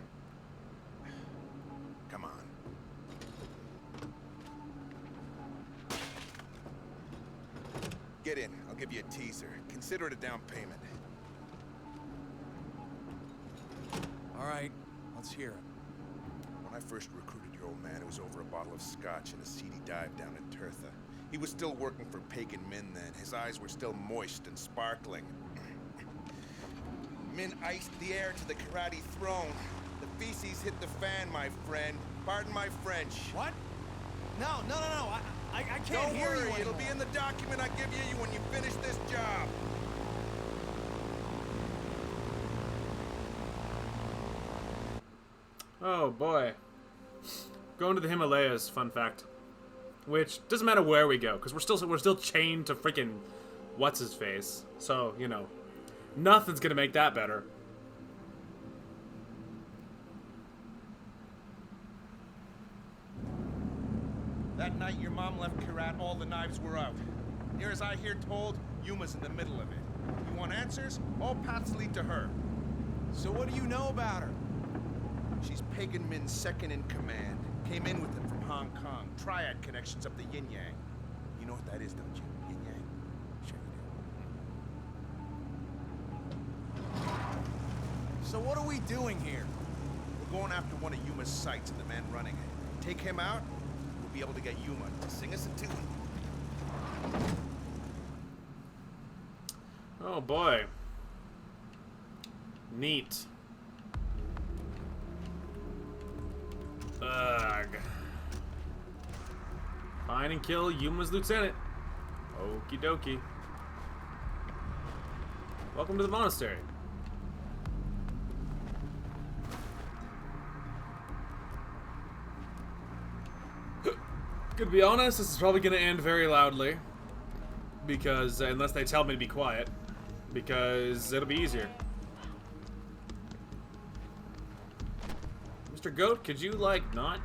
L: Come on. Get in. I'll give you a teaser. Consider it a down payment.
H: All right, let's hear it.
L: When I first recruited your old man, it was over a bottle of scotch and a seedy dive down in Tirtha. He was still working for pagan Min then. His eyes were still moist and sparkling. Min iced the heir to the karate throne. The feces hit the fan, my friend. Pardon my French.
H: What? No. I can't hear you anymore.
L: Don't worry, it'll be in the document I give you when you finish this job.
A: Oh boy. Going to the Himalayas, fun fact. Which doesn't matter where we go, because we're still chained to freaking what's his face. So, you know, nothing's gonna make that better.
L: That night your mom left Kirat, all the knives were out. Near as I hear told, Yuma's in the middle of it. You want answers? All paths lead to her.
H: So what do you know about her?
L: She's Pagan Min's second in command. Came in with him from Hong Kong. Triad connections up the yin-yang. You know what that is, don't you? Yin-yang? Sure you do.
H: So what are we doing here?
L: We're going after one of Yuma's sites and the man running it. Take him out, we'll be able to get Yuma to sing us a tune.
A: Oh boy. Neat. Ugh. Find and kill Yuma's lieutenant. Okie dokie. Welcome to the monastery. To be honest, this is probably going to end very loudly. Because, unless they tell me to be quiet. Because it'll be easier. Mr. Goat, could you, like, not?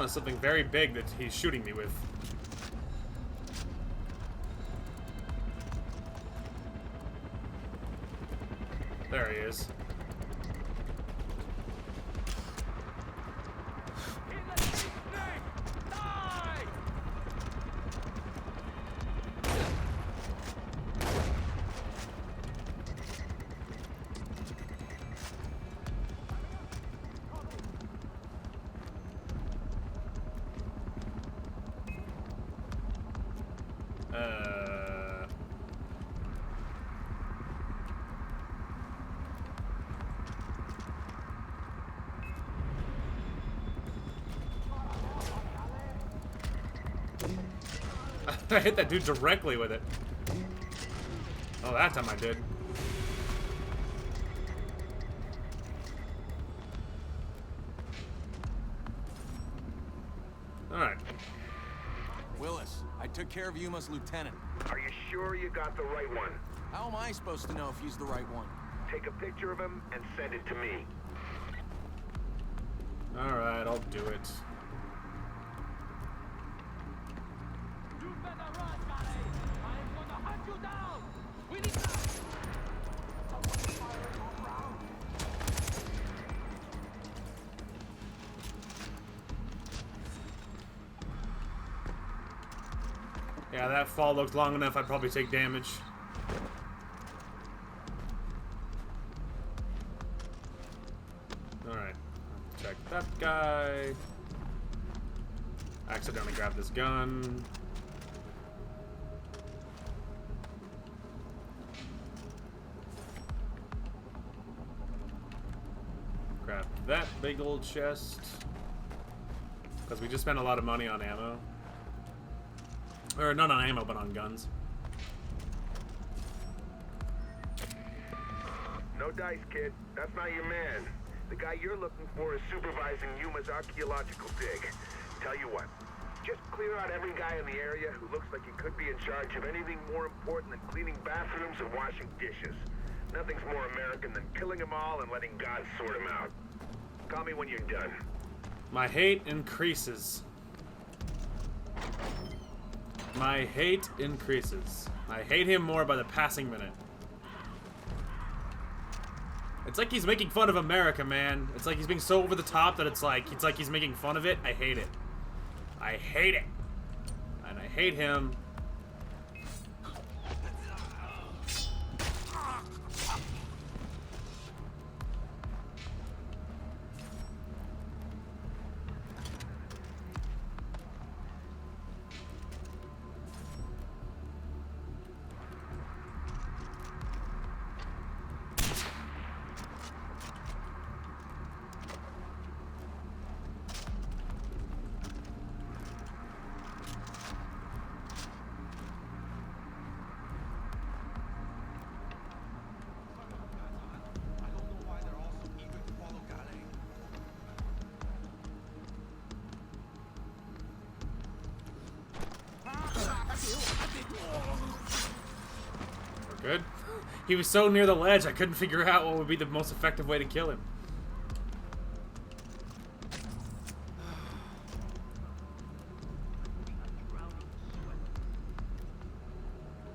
A: Something very big that he's shooting me with. There There he is. I hit that dude directly with it. Oh, that time I did. Alright.
H: Willis, I took care of Yuma's lieutenant.
I: Are you sure you got the right one?
H: How am I supposed to know if he's the right one?
I: Take a picture of him and send it to me.
A: Alright, I'll do it. Yeah, that fall looked long enough, I'd probably take damage. Alright, check that guy. Accidentally grabbed this gun. Grab that big old chest. Because we just spent a lot of money on ammo. Or not on ammo, but on guns.
I: No dice, kid. That's not your man. The guy you're looking for is supervising Yuma's archaeological dig. Tell you what, just clear out every guy in the area who looks like he could be in charge of anything more important than cleaning bathrooms and washing dishes. Nothing's more American than killing them all and letting God sort them out. Call me when you're done.
A: My hate increases. My hate increases. I hate him more by the passing minute. It's like he's making fun of America, man. It's like he's being so over the top that it's like he's making fun of it. I hate it. I hate it. And I hate him. Good. He was so near the ledge, I couldn't figure out what would be the most effective way to kill him.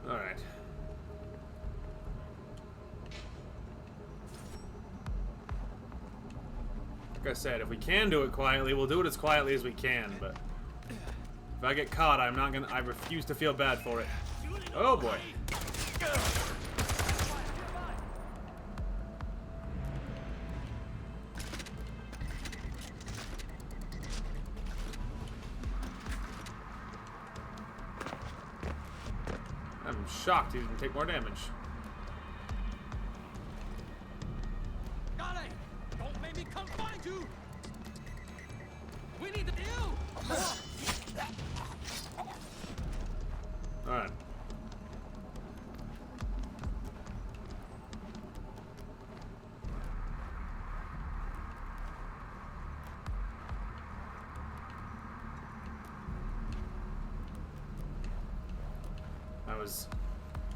A: Alright. Like I said, if we can do it quietly, we'll do it as quietly as we can, but if I get caught, I refuse to feel bad for it. Oh boy. I'm shocked he didn't take more damage.
J: Golly! Don't make me come find you! We need the deal!
A: Alright. I was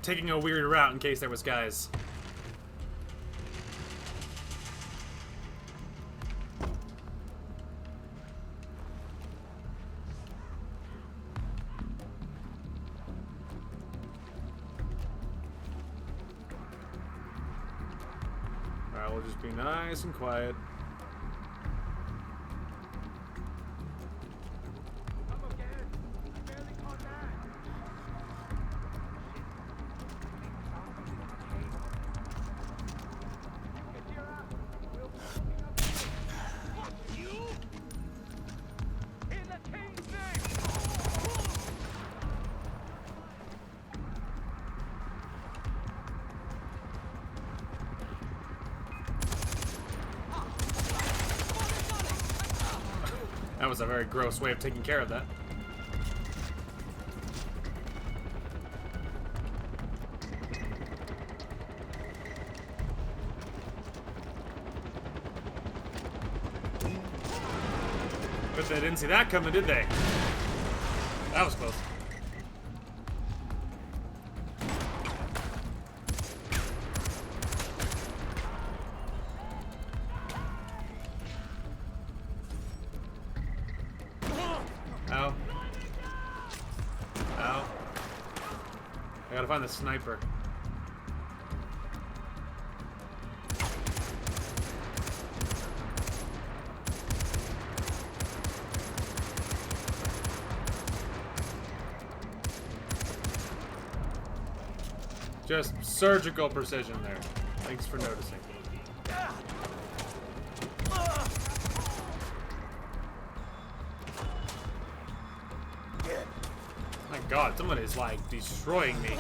A: taking a weird route in case there was guys. I will just be nice and quiet. That was a very gross way of taking care of that. But they didn't see that coming, did they? That was close. Ow. Ow. I gotta find the sniper. Just surgical precision there. Thanks for noticing. My God, someone is like destroying me.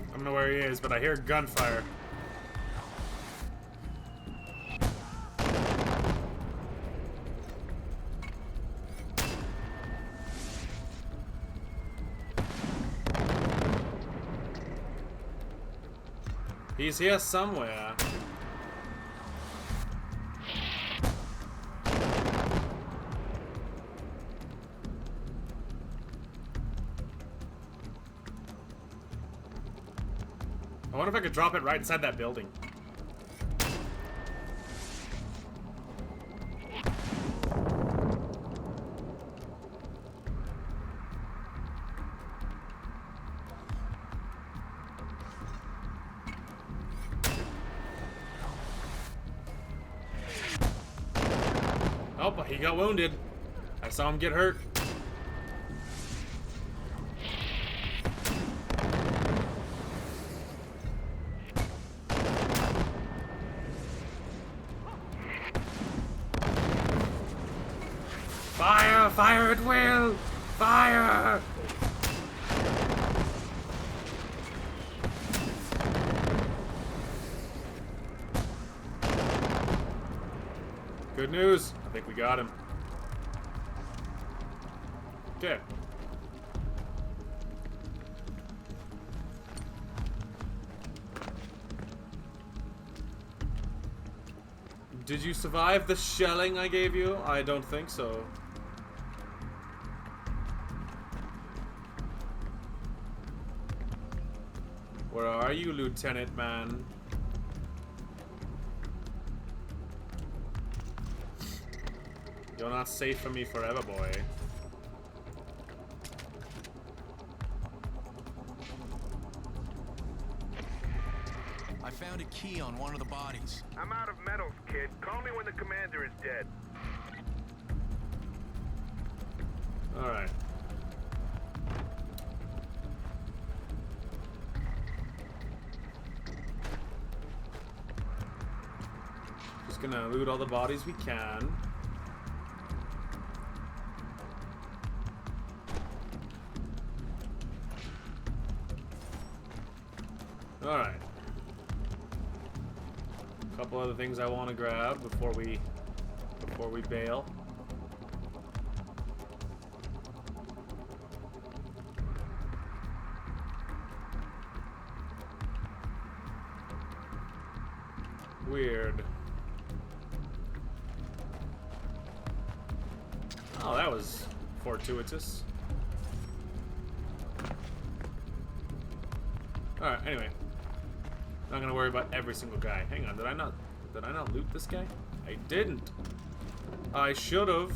A: I don't know where he is, but I hear gunfire. He's here somewhere. I wonder if I could drop it right inside that building. Oh, but he got wounded. I saw him get hurt. Fire! Fire at will! Fire! Good news. I think we got him. Okay. Did you survive the shelling I gave you? I don't think so. Where are you, Lieutenant Man? You're not safe from me forever, boy.
H: I found a key on one of the bodies.
I: I'm out of metals, kid. Call me when the commander is dead.
A: Alright. Just gonna loot all the bodies we can. Alright. A couple other things I want to grab before we bail. Weird. Oh, that was fortuitous. Alright, anyway. Not gonna worry about every single guy. Hang on, did I not loot this guy? I didn't. I should've.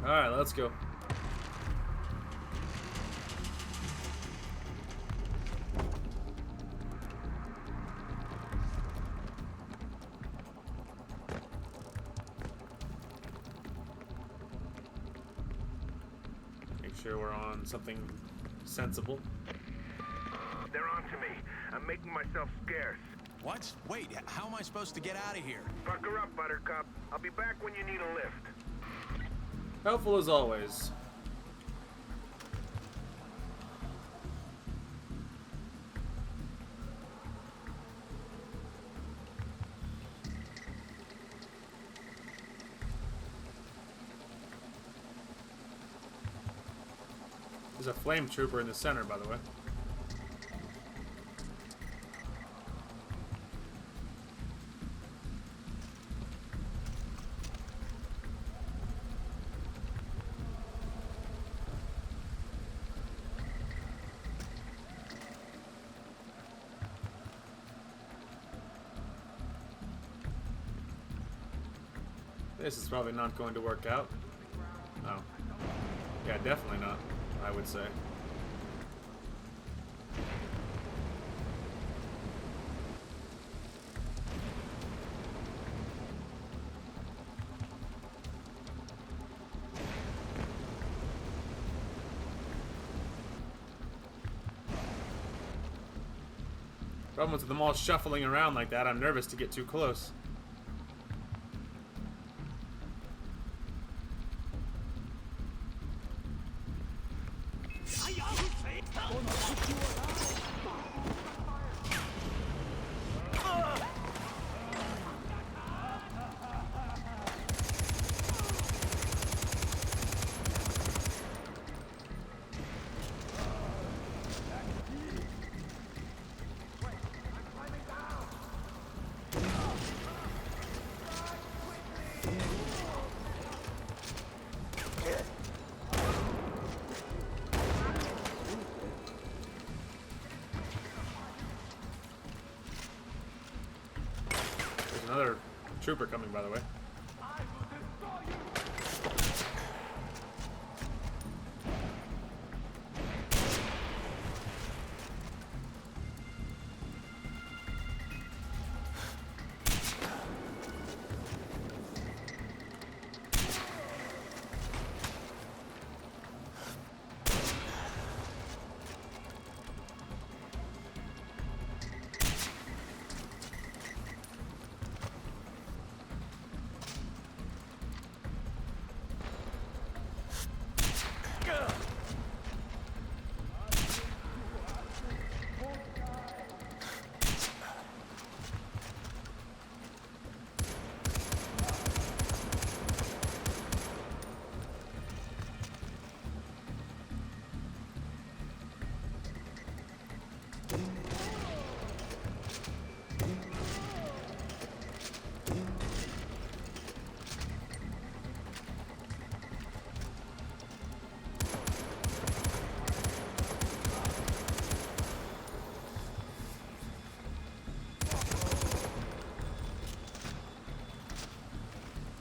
A: Alright, let's go. Make sure we're on something sensible.
I: They're on to me. I'm making myself scarce.
H: What? Wait, how am I supposed to get out of here?
I: Pucker up, Buttercup. I'll be back when you need a lift.
A: Helpful as always. There's a flame trooper in the center, by the way. This is probably not going to work out. No. Yeah, definitely not, I would say. Problem with them all shuffling around like that, I'm nervous to get too close. Another trooper coming, by the way.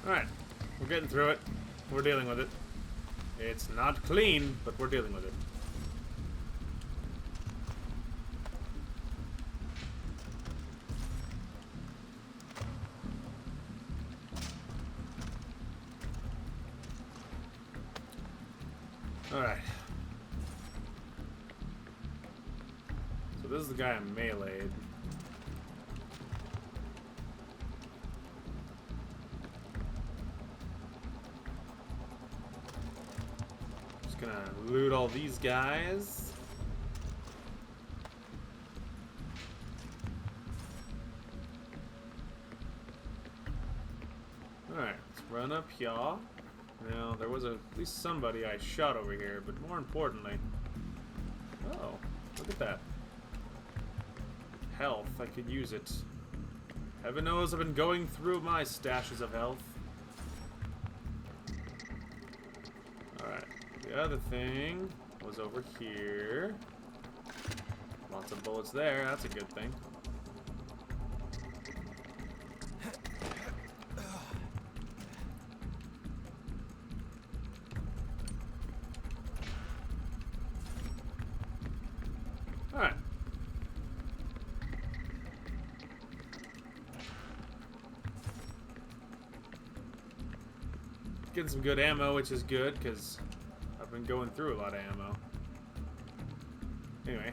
A: Alright, we're getting through it. We're dealing with it. It's not clean, but we're dealing with it. Alright. So this is the guy I meleeed. Just gonna loot all these guys. Alright, let's run up here. Now, there was at least somebody I shot over here, but more importantly... Oh, look at that. Health, I could use it. Heaven knows I've been going through my stashes of health. Alright, the other thing was over here. Lots of bullets there, that's a good thing. Alright. Getting some good ammo, which is good, because I've been going through a lot of ammo. Anyway.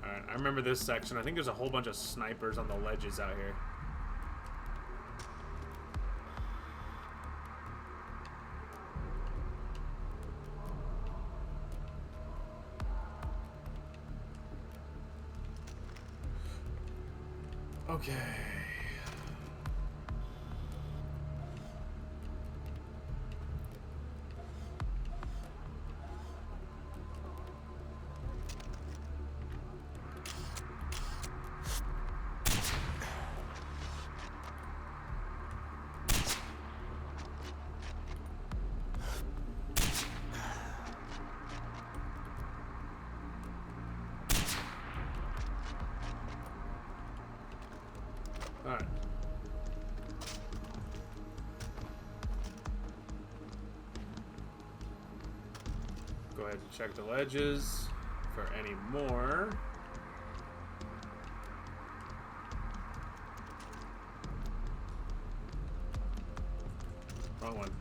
A: Alright, I remember this section. I think there's a whole bunch of snipers on the ledges out here. Okay. Alright. Go ahead and check the ledges for any more. Wrong one.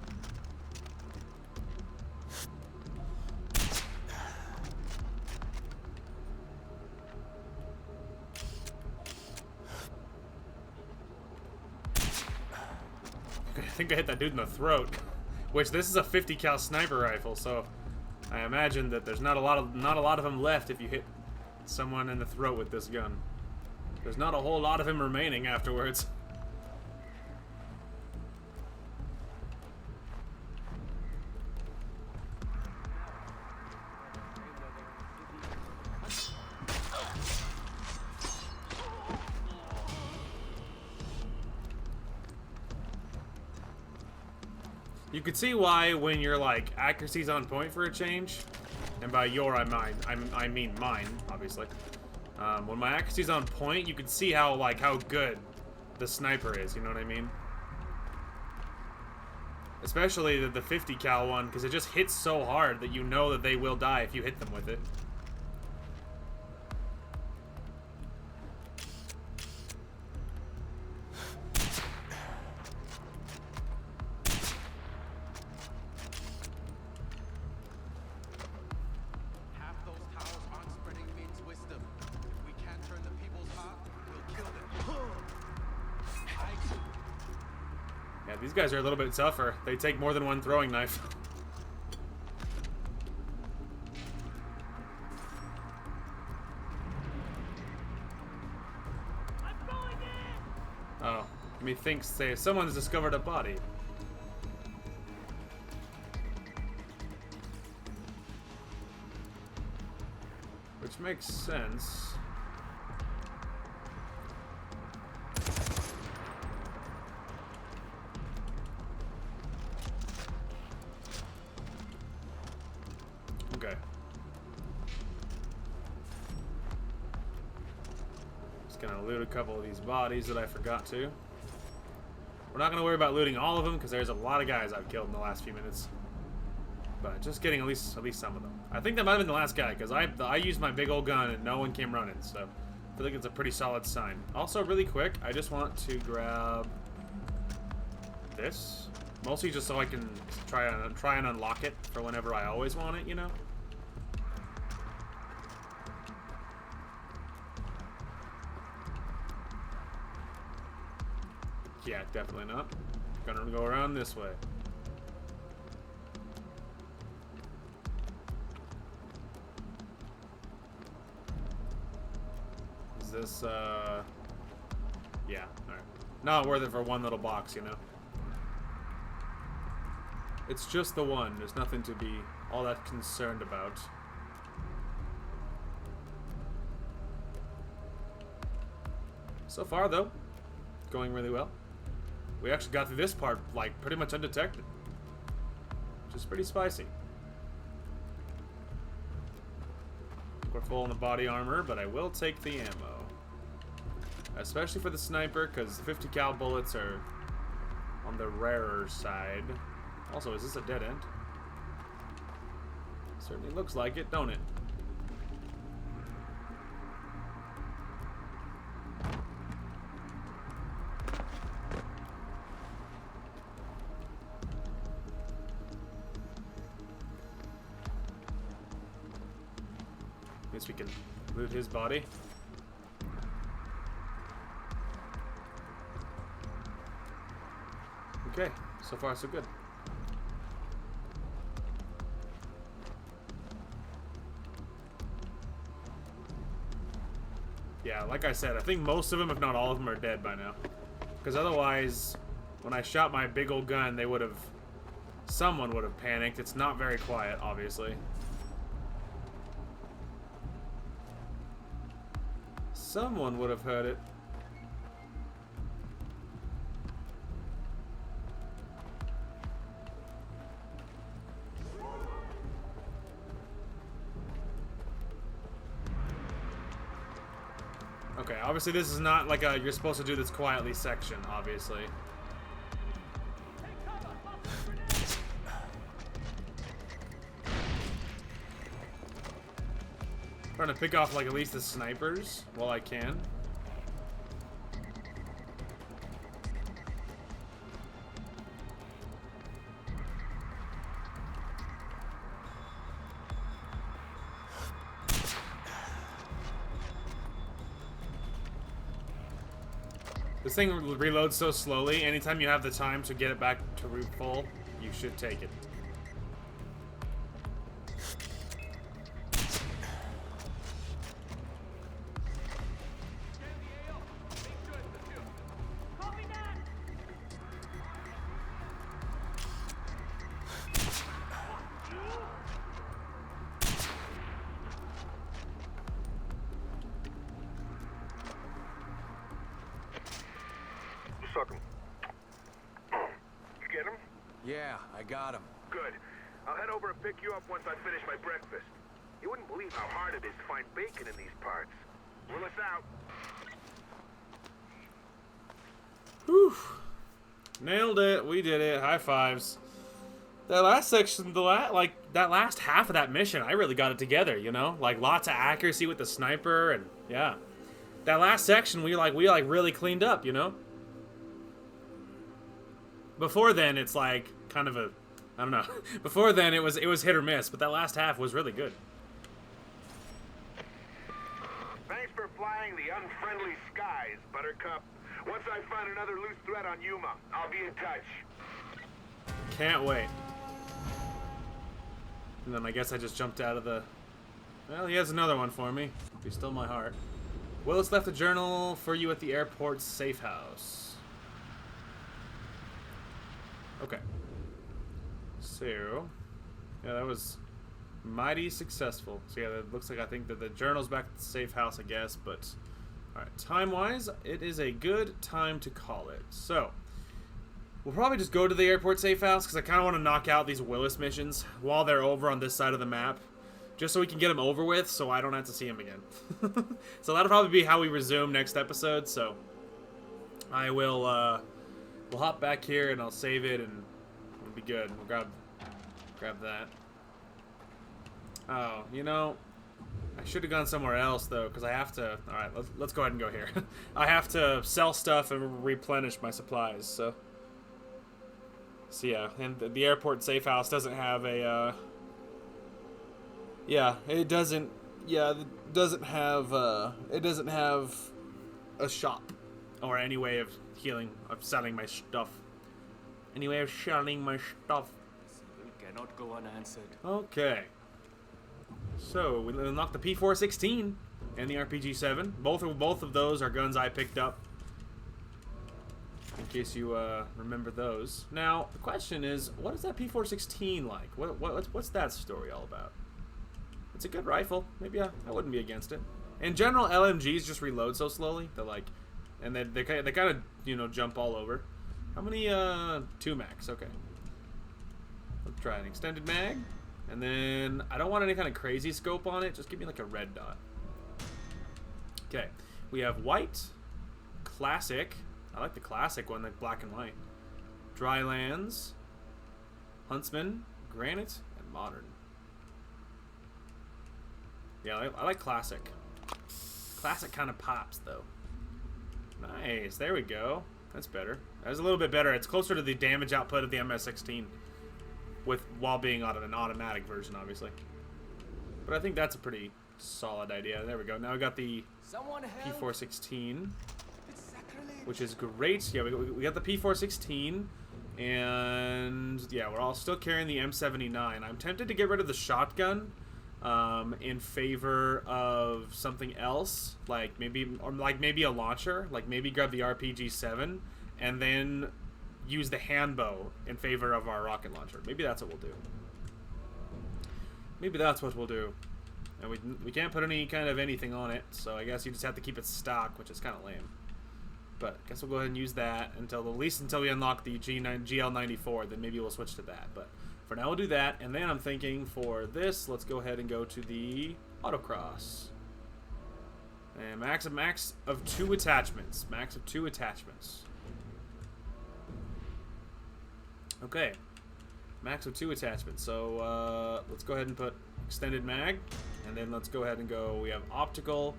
A: I think I hit that dude in the throat. Which this is a 50 cal sniper rifle, so I imagine that there's not a lot of them left if you hit someone in the throat with this gun. There's not a whole lot of him remaining afterwards. You could see why when you're like accuracy's on point for a change, and by your I mean mine, obviously. When my accuracy's on point, you can see how good the sniper is. You know what I mean? Especially the 50 cal one, because it just hits so hard that you know that they will die if you hit them with it. These guys are a little bit tougher. They take more than one throwing knife. Oh, methinks someone's discovered a body. Which makes sense. Okay. Just gonna loot a couple of these bodies that I forgot to. We're not gonna worry about looting all of them because there's a lot of guys I've killed in the last few minutes. But just getting at least some of them. I think that might have been the last guy, because I used my big old gun and no one came running, so I feel like it's a pretty solid sign. Also, really quick, I just want to grab this. Mostly just so I can try and unlock it for whenever I always want it, you know? Yeah, definitely not. Gonna go around this way. Is this, yeah, alright. Not worth it for one little box, you know? It's just the one. There's nothing to be all that concerned about. So far, though, going really well. We actually got through this part, like, pretty much undetected. Which is pretty spicy. We're full in the body armor, but I will take the ammo. Especially for the sniper, because 50 cal bullets are on the rarer side. Also, is this a dead end? Certainly looks like it, don't it? Guess we can loot his body. Okay, so far so good. Yeah, like I said, I think most of them, if not all of them, are dead by now. Because otherwise, when I shot my big old gun, they would have... Someone would have panicked. It's not very quiet, obviously. Someone would have heard it. Okay, obviously this is not like a you're supposed to do this quietly section, obviously. Trying to pick off like at least the snipers while I can. This thing reloads so slowly, anytime you have the time to get it back to full, you should take it.
I: Suck him. You get him?
H: Yeah, I got him.
I: Good. I'll head over and pick you up once I finish my breakfast. You wouldn't believe how hard it is to find bacon in these parts. Willis out.
A: Whew. Nailed it. We did it. High fives. That last section, that last half of that mission, I really got it together, you know? Like, lots of accuracy with the sniper, and yeah. That last section, we really cleaned up, you know? Before then, it's like kind of a, I don't know. Before then, it was hit or miss, but that last half was really good.
I: Thanks for flying the unfriendly skies, Buttercup. Once I find another loose thread on Yuma, I'll be in touch.
A: Can't wait. And then I guess I just jumped out of the... Well, he has another one for me. If he stole my heart. Willis left a journal for you at the airport's safe house. Okay. So, yeah, that was mighty successful. So yeah, it looks like I think that the journal's back at the safe house, I guess, but alright, time-wise, it is a good time to call it. So, we'll probably just go to the airport safe house, because I kind of want to knock out these Willis missions while they're over on this side of the map, just so we can get them over with, so I don't have to see them again. So that'll probably be how we resume next episode, so I will, we'll hop back here and I'll save it and it'll be good. We'll grab that. Oh, you know, I should have gone somewhere else though, because I have to. All right, let's go ahead and go here. I have to sell stuff and replenish my supplies. So yeah, and the airport safe house doesn't have a. Yeah, it doesn't. Yeah, it doesn't have. It doesn't have a shop or any way of healing, of selling my stuff. Any way of selling my stuff.
H: Cannot go unanswered.
A: Okay. So we unlocked the P416 and the RPG-7. Both of those are guns I picked up. In case you remember those. Now the question is, what is that P416 like? What's that story all about? It's a good rifle. Maybe I wouldn't be against it. In general, LMGs just reload so slowly. They're like, and they kind of jump all over. How many 2 max? Okay. Let's try an extended mag. And then, I don't want any kind of crazy scope on it. Just give me like a red dot. Okay. We have white, classic. I like the classic one, like black and white. Drylands, Huntsman, Granite, and Modern. Yeah, I like classic. Classic kind of pops, though. Nice. There we go. That's better. That's a little bit better. It's closer to the damage output of the MS-16. While being on an automatic version, obviously. But I think that's a pretty solid idea. There we go. Now we got the P416, which is great. Yeah, we got the P416, and yeah, we're all still carrying the M79. I'm tempted to get rid of the shotgun in favor of something else, like maybe a launcher, like maybe grab the RPG-7 and then use the handbow in favor of our rocket launcher. Maybe that's what we'll do. Maybe that's what we'll do. And we can't put any kind of anything on it, so I guess you just have to keep it stock, which is kind of lame. But I guess we'll go ahead and use that at least until we unlock the GL94. Then maybe we'll switch to that. But for now, we'll do that. And then I'm thinking for this, let's go ahead and go to the autocross. And max of 2 attachments. Max of 2 attachments. Okay, max of 2 attachments. So let's go ahead and put extended mag, and then let's go ahead and go. We have optical,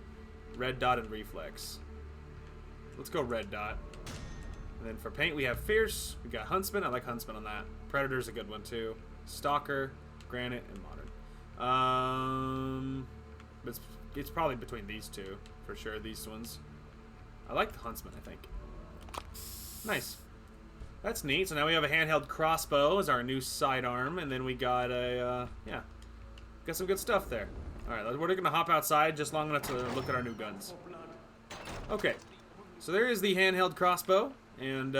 A: red dot, and reflex. Let's go red dot. And then for paint, we have fierce. We got huntsman. I like huntsman on that. Predator's a good one too. Stalker, granite, and modern. It's probably between these two for sure. These ones. I like the huntsman. I think. Nice. That's neat. So now we have a handheld crossbow as our new sidearm, and then we got a got some good stuff there. All right, we're gonna hop outside just long enough to look at our new guns. Okay, so there is the handheld crossbow, and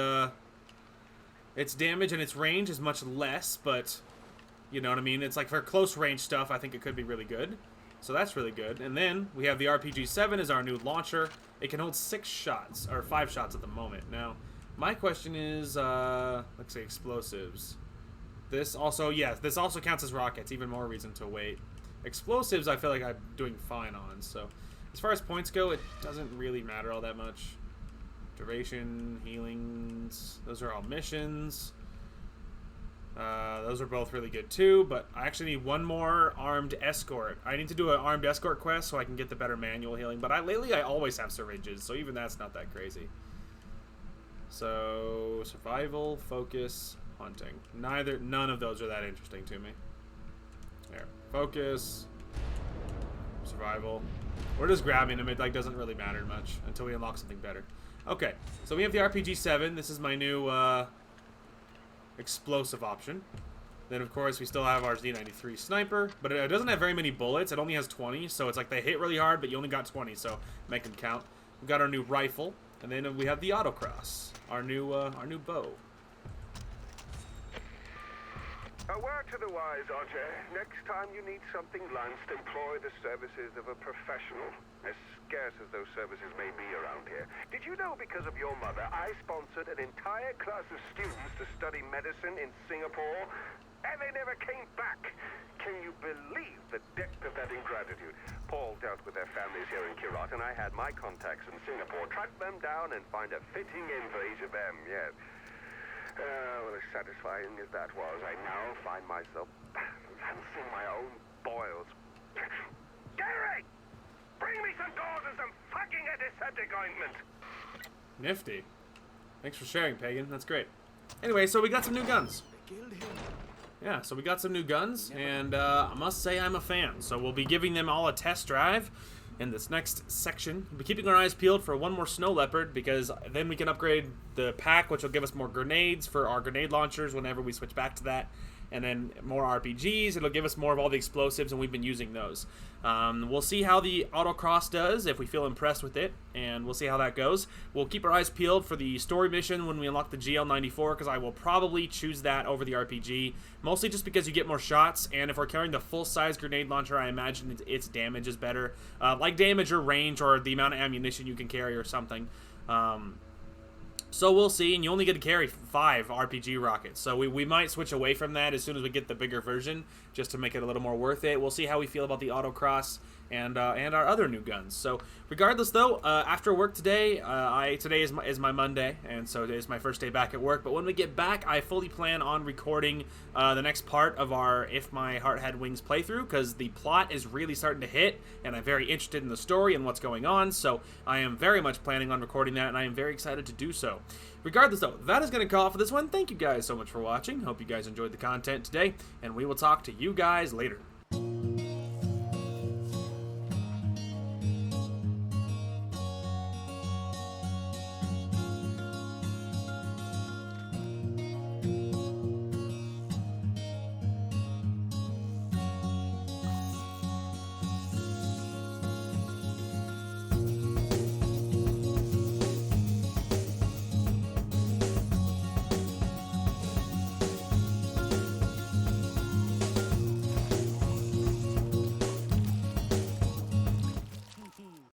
A: its damage and its range is much less, but you know what I mean. It's like for close range stuff, I think it could be really good. So that's really good. And then we have the RPG-7 as our new launcher. It can hold 6 shots or 5 shots at the moment now. My question is, let's say explosives. This also counts as rockets. Even more reason to wait. Explosives, I feel like I'm doing fine on. So, as far as points go, it doesn't really matter all that much. Duration, healings, those are all missions. Those are both really good too. But I actually need one more armed escort. I need to do an armed escort quest so I can get the better manual healing. But lately I always have syringes, so even that's not that crazy. So, survival, focus, hunting. None of those are that interesting to me. There. Focus, survival. We're just grabbing them. It doesn't really matter much until we unlock something better. Okay, so we have the RPG-7. This is my new explosive option. Then, of course, we still have our Z93 sniper, but it doesn't have very many bullets. It only has 20, so it's like they hit really hard, but you only got 20, so make them count. We've got our new rifle. And then we have the autocross, our new bow.
I: A word to the wise, Archer. Next time you need something lanced, employ the services of a professional, as scarce as those services may be around here. Did you know because of your mother, I sponsored an entire class of students to study medicine in Singapore, and they never came back? Can you believe the depth of that ingratitude? Paul dealt with their families here in Kirat, and I had my contacts in Singapore. Track them down and find a fitting end for each of them, yes. Well, as satisfying as that was, I now find myself lancing my own boils. Gary! Bring me some gauze and some fucking antiseptic ointment!
A: Nifty. Thanks for sharing, Pagan. That's great. Anyway, so we got some new guns. Yeah, so we got some new guns, and I must say I'm a fan. So we'll be giving them all a test drive in this next section. We'll be keeping our eyes peeled for one more snow leopard, because then we can upgrade the pack, which will give us more grenades for our grenade launchers whenever we switch back to that. And then more RPGs. It'll give us more of all the explosives, and we've been using those. We'll see how the autocross does, if we feel impressed with it, and we'll see how that goes. We'll keep our eyes peeled for the story mission when we unlock the GL94, because I will probably choose that over the RPG, mostly just because you get more shots, and if we're carrying the full-size grenade launcher, I imagine its damage is better. Like damage or range, or the amount of ammunition you can carry or something. So we'll see, and you only get to carry 5 RPG rockets. So we might switch away from that as soon as we get the bigger version, just to make it a little more worth it. We'll see how we feel about the autocross and our other new guns. So regardless, though, after work today, today is my Monday, and so it is my first day back at work. But when we get back, I fully plan on recording the next part of our If My Heart Had Wings playthrough, because the plot is really starting to hit, and I'm very interested in the story and what's going on. So I am very much planning on recording that, and I am very excited to do so. Regardless, though, that is going to call it for this one. Thank you guys so much for watching. Hope you guys enjoyed the content today, and we will talk to you guys later.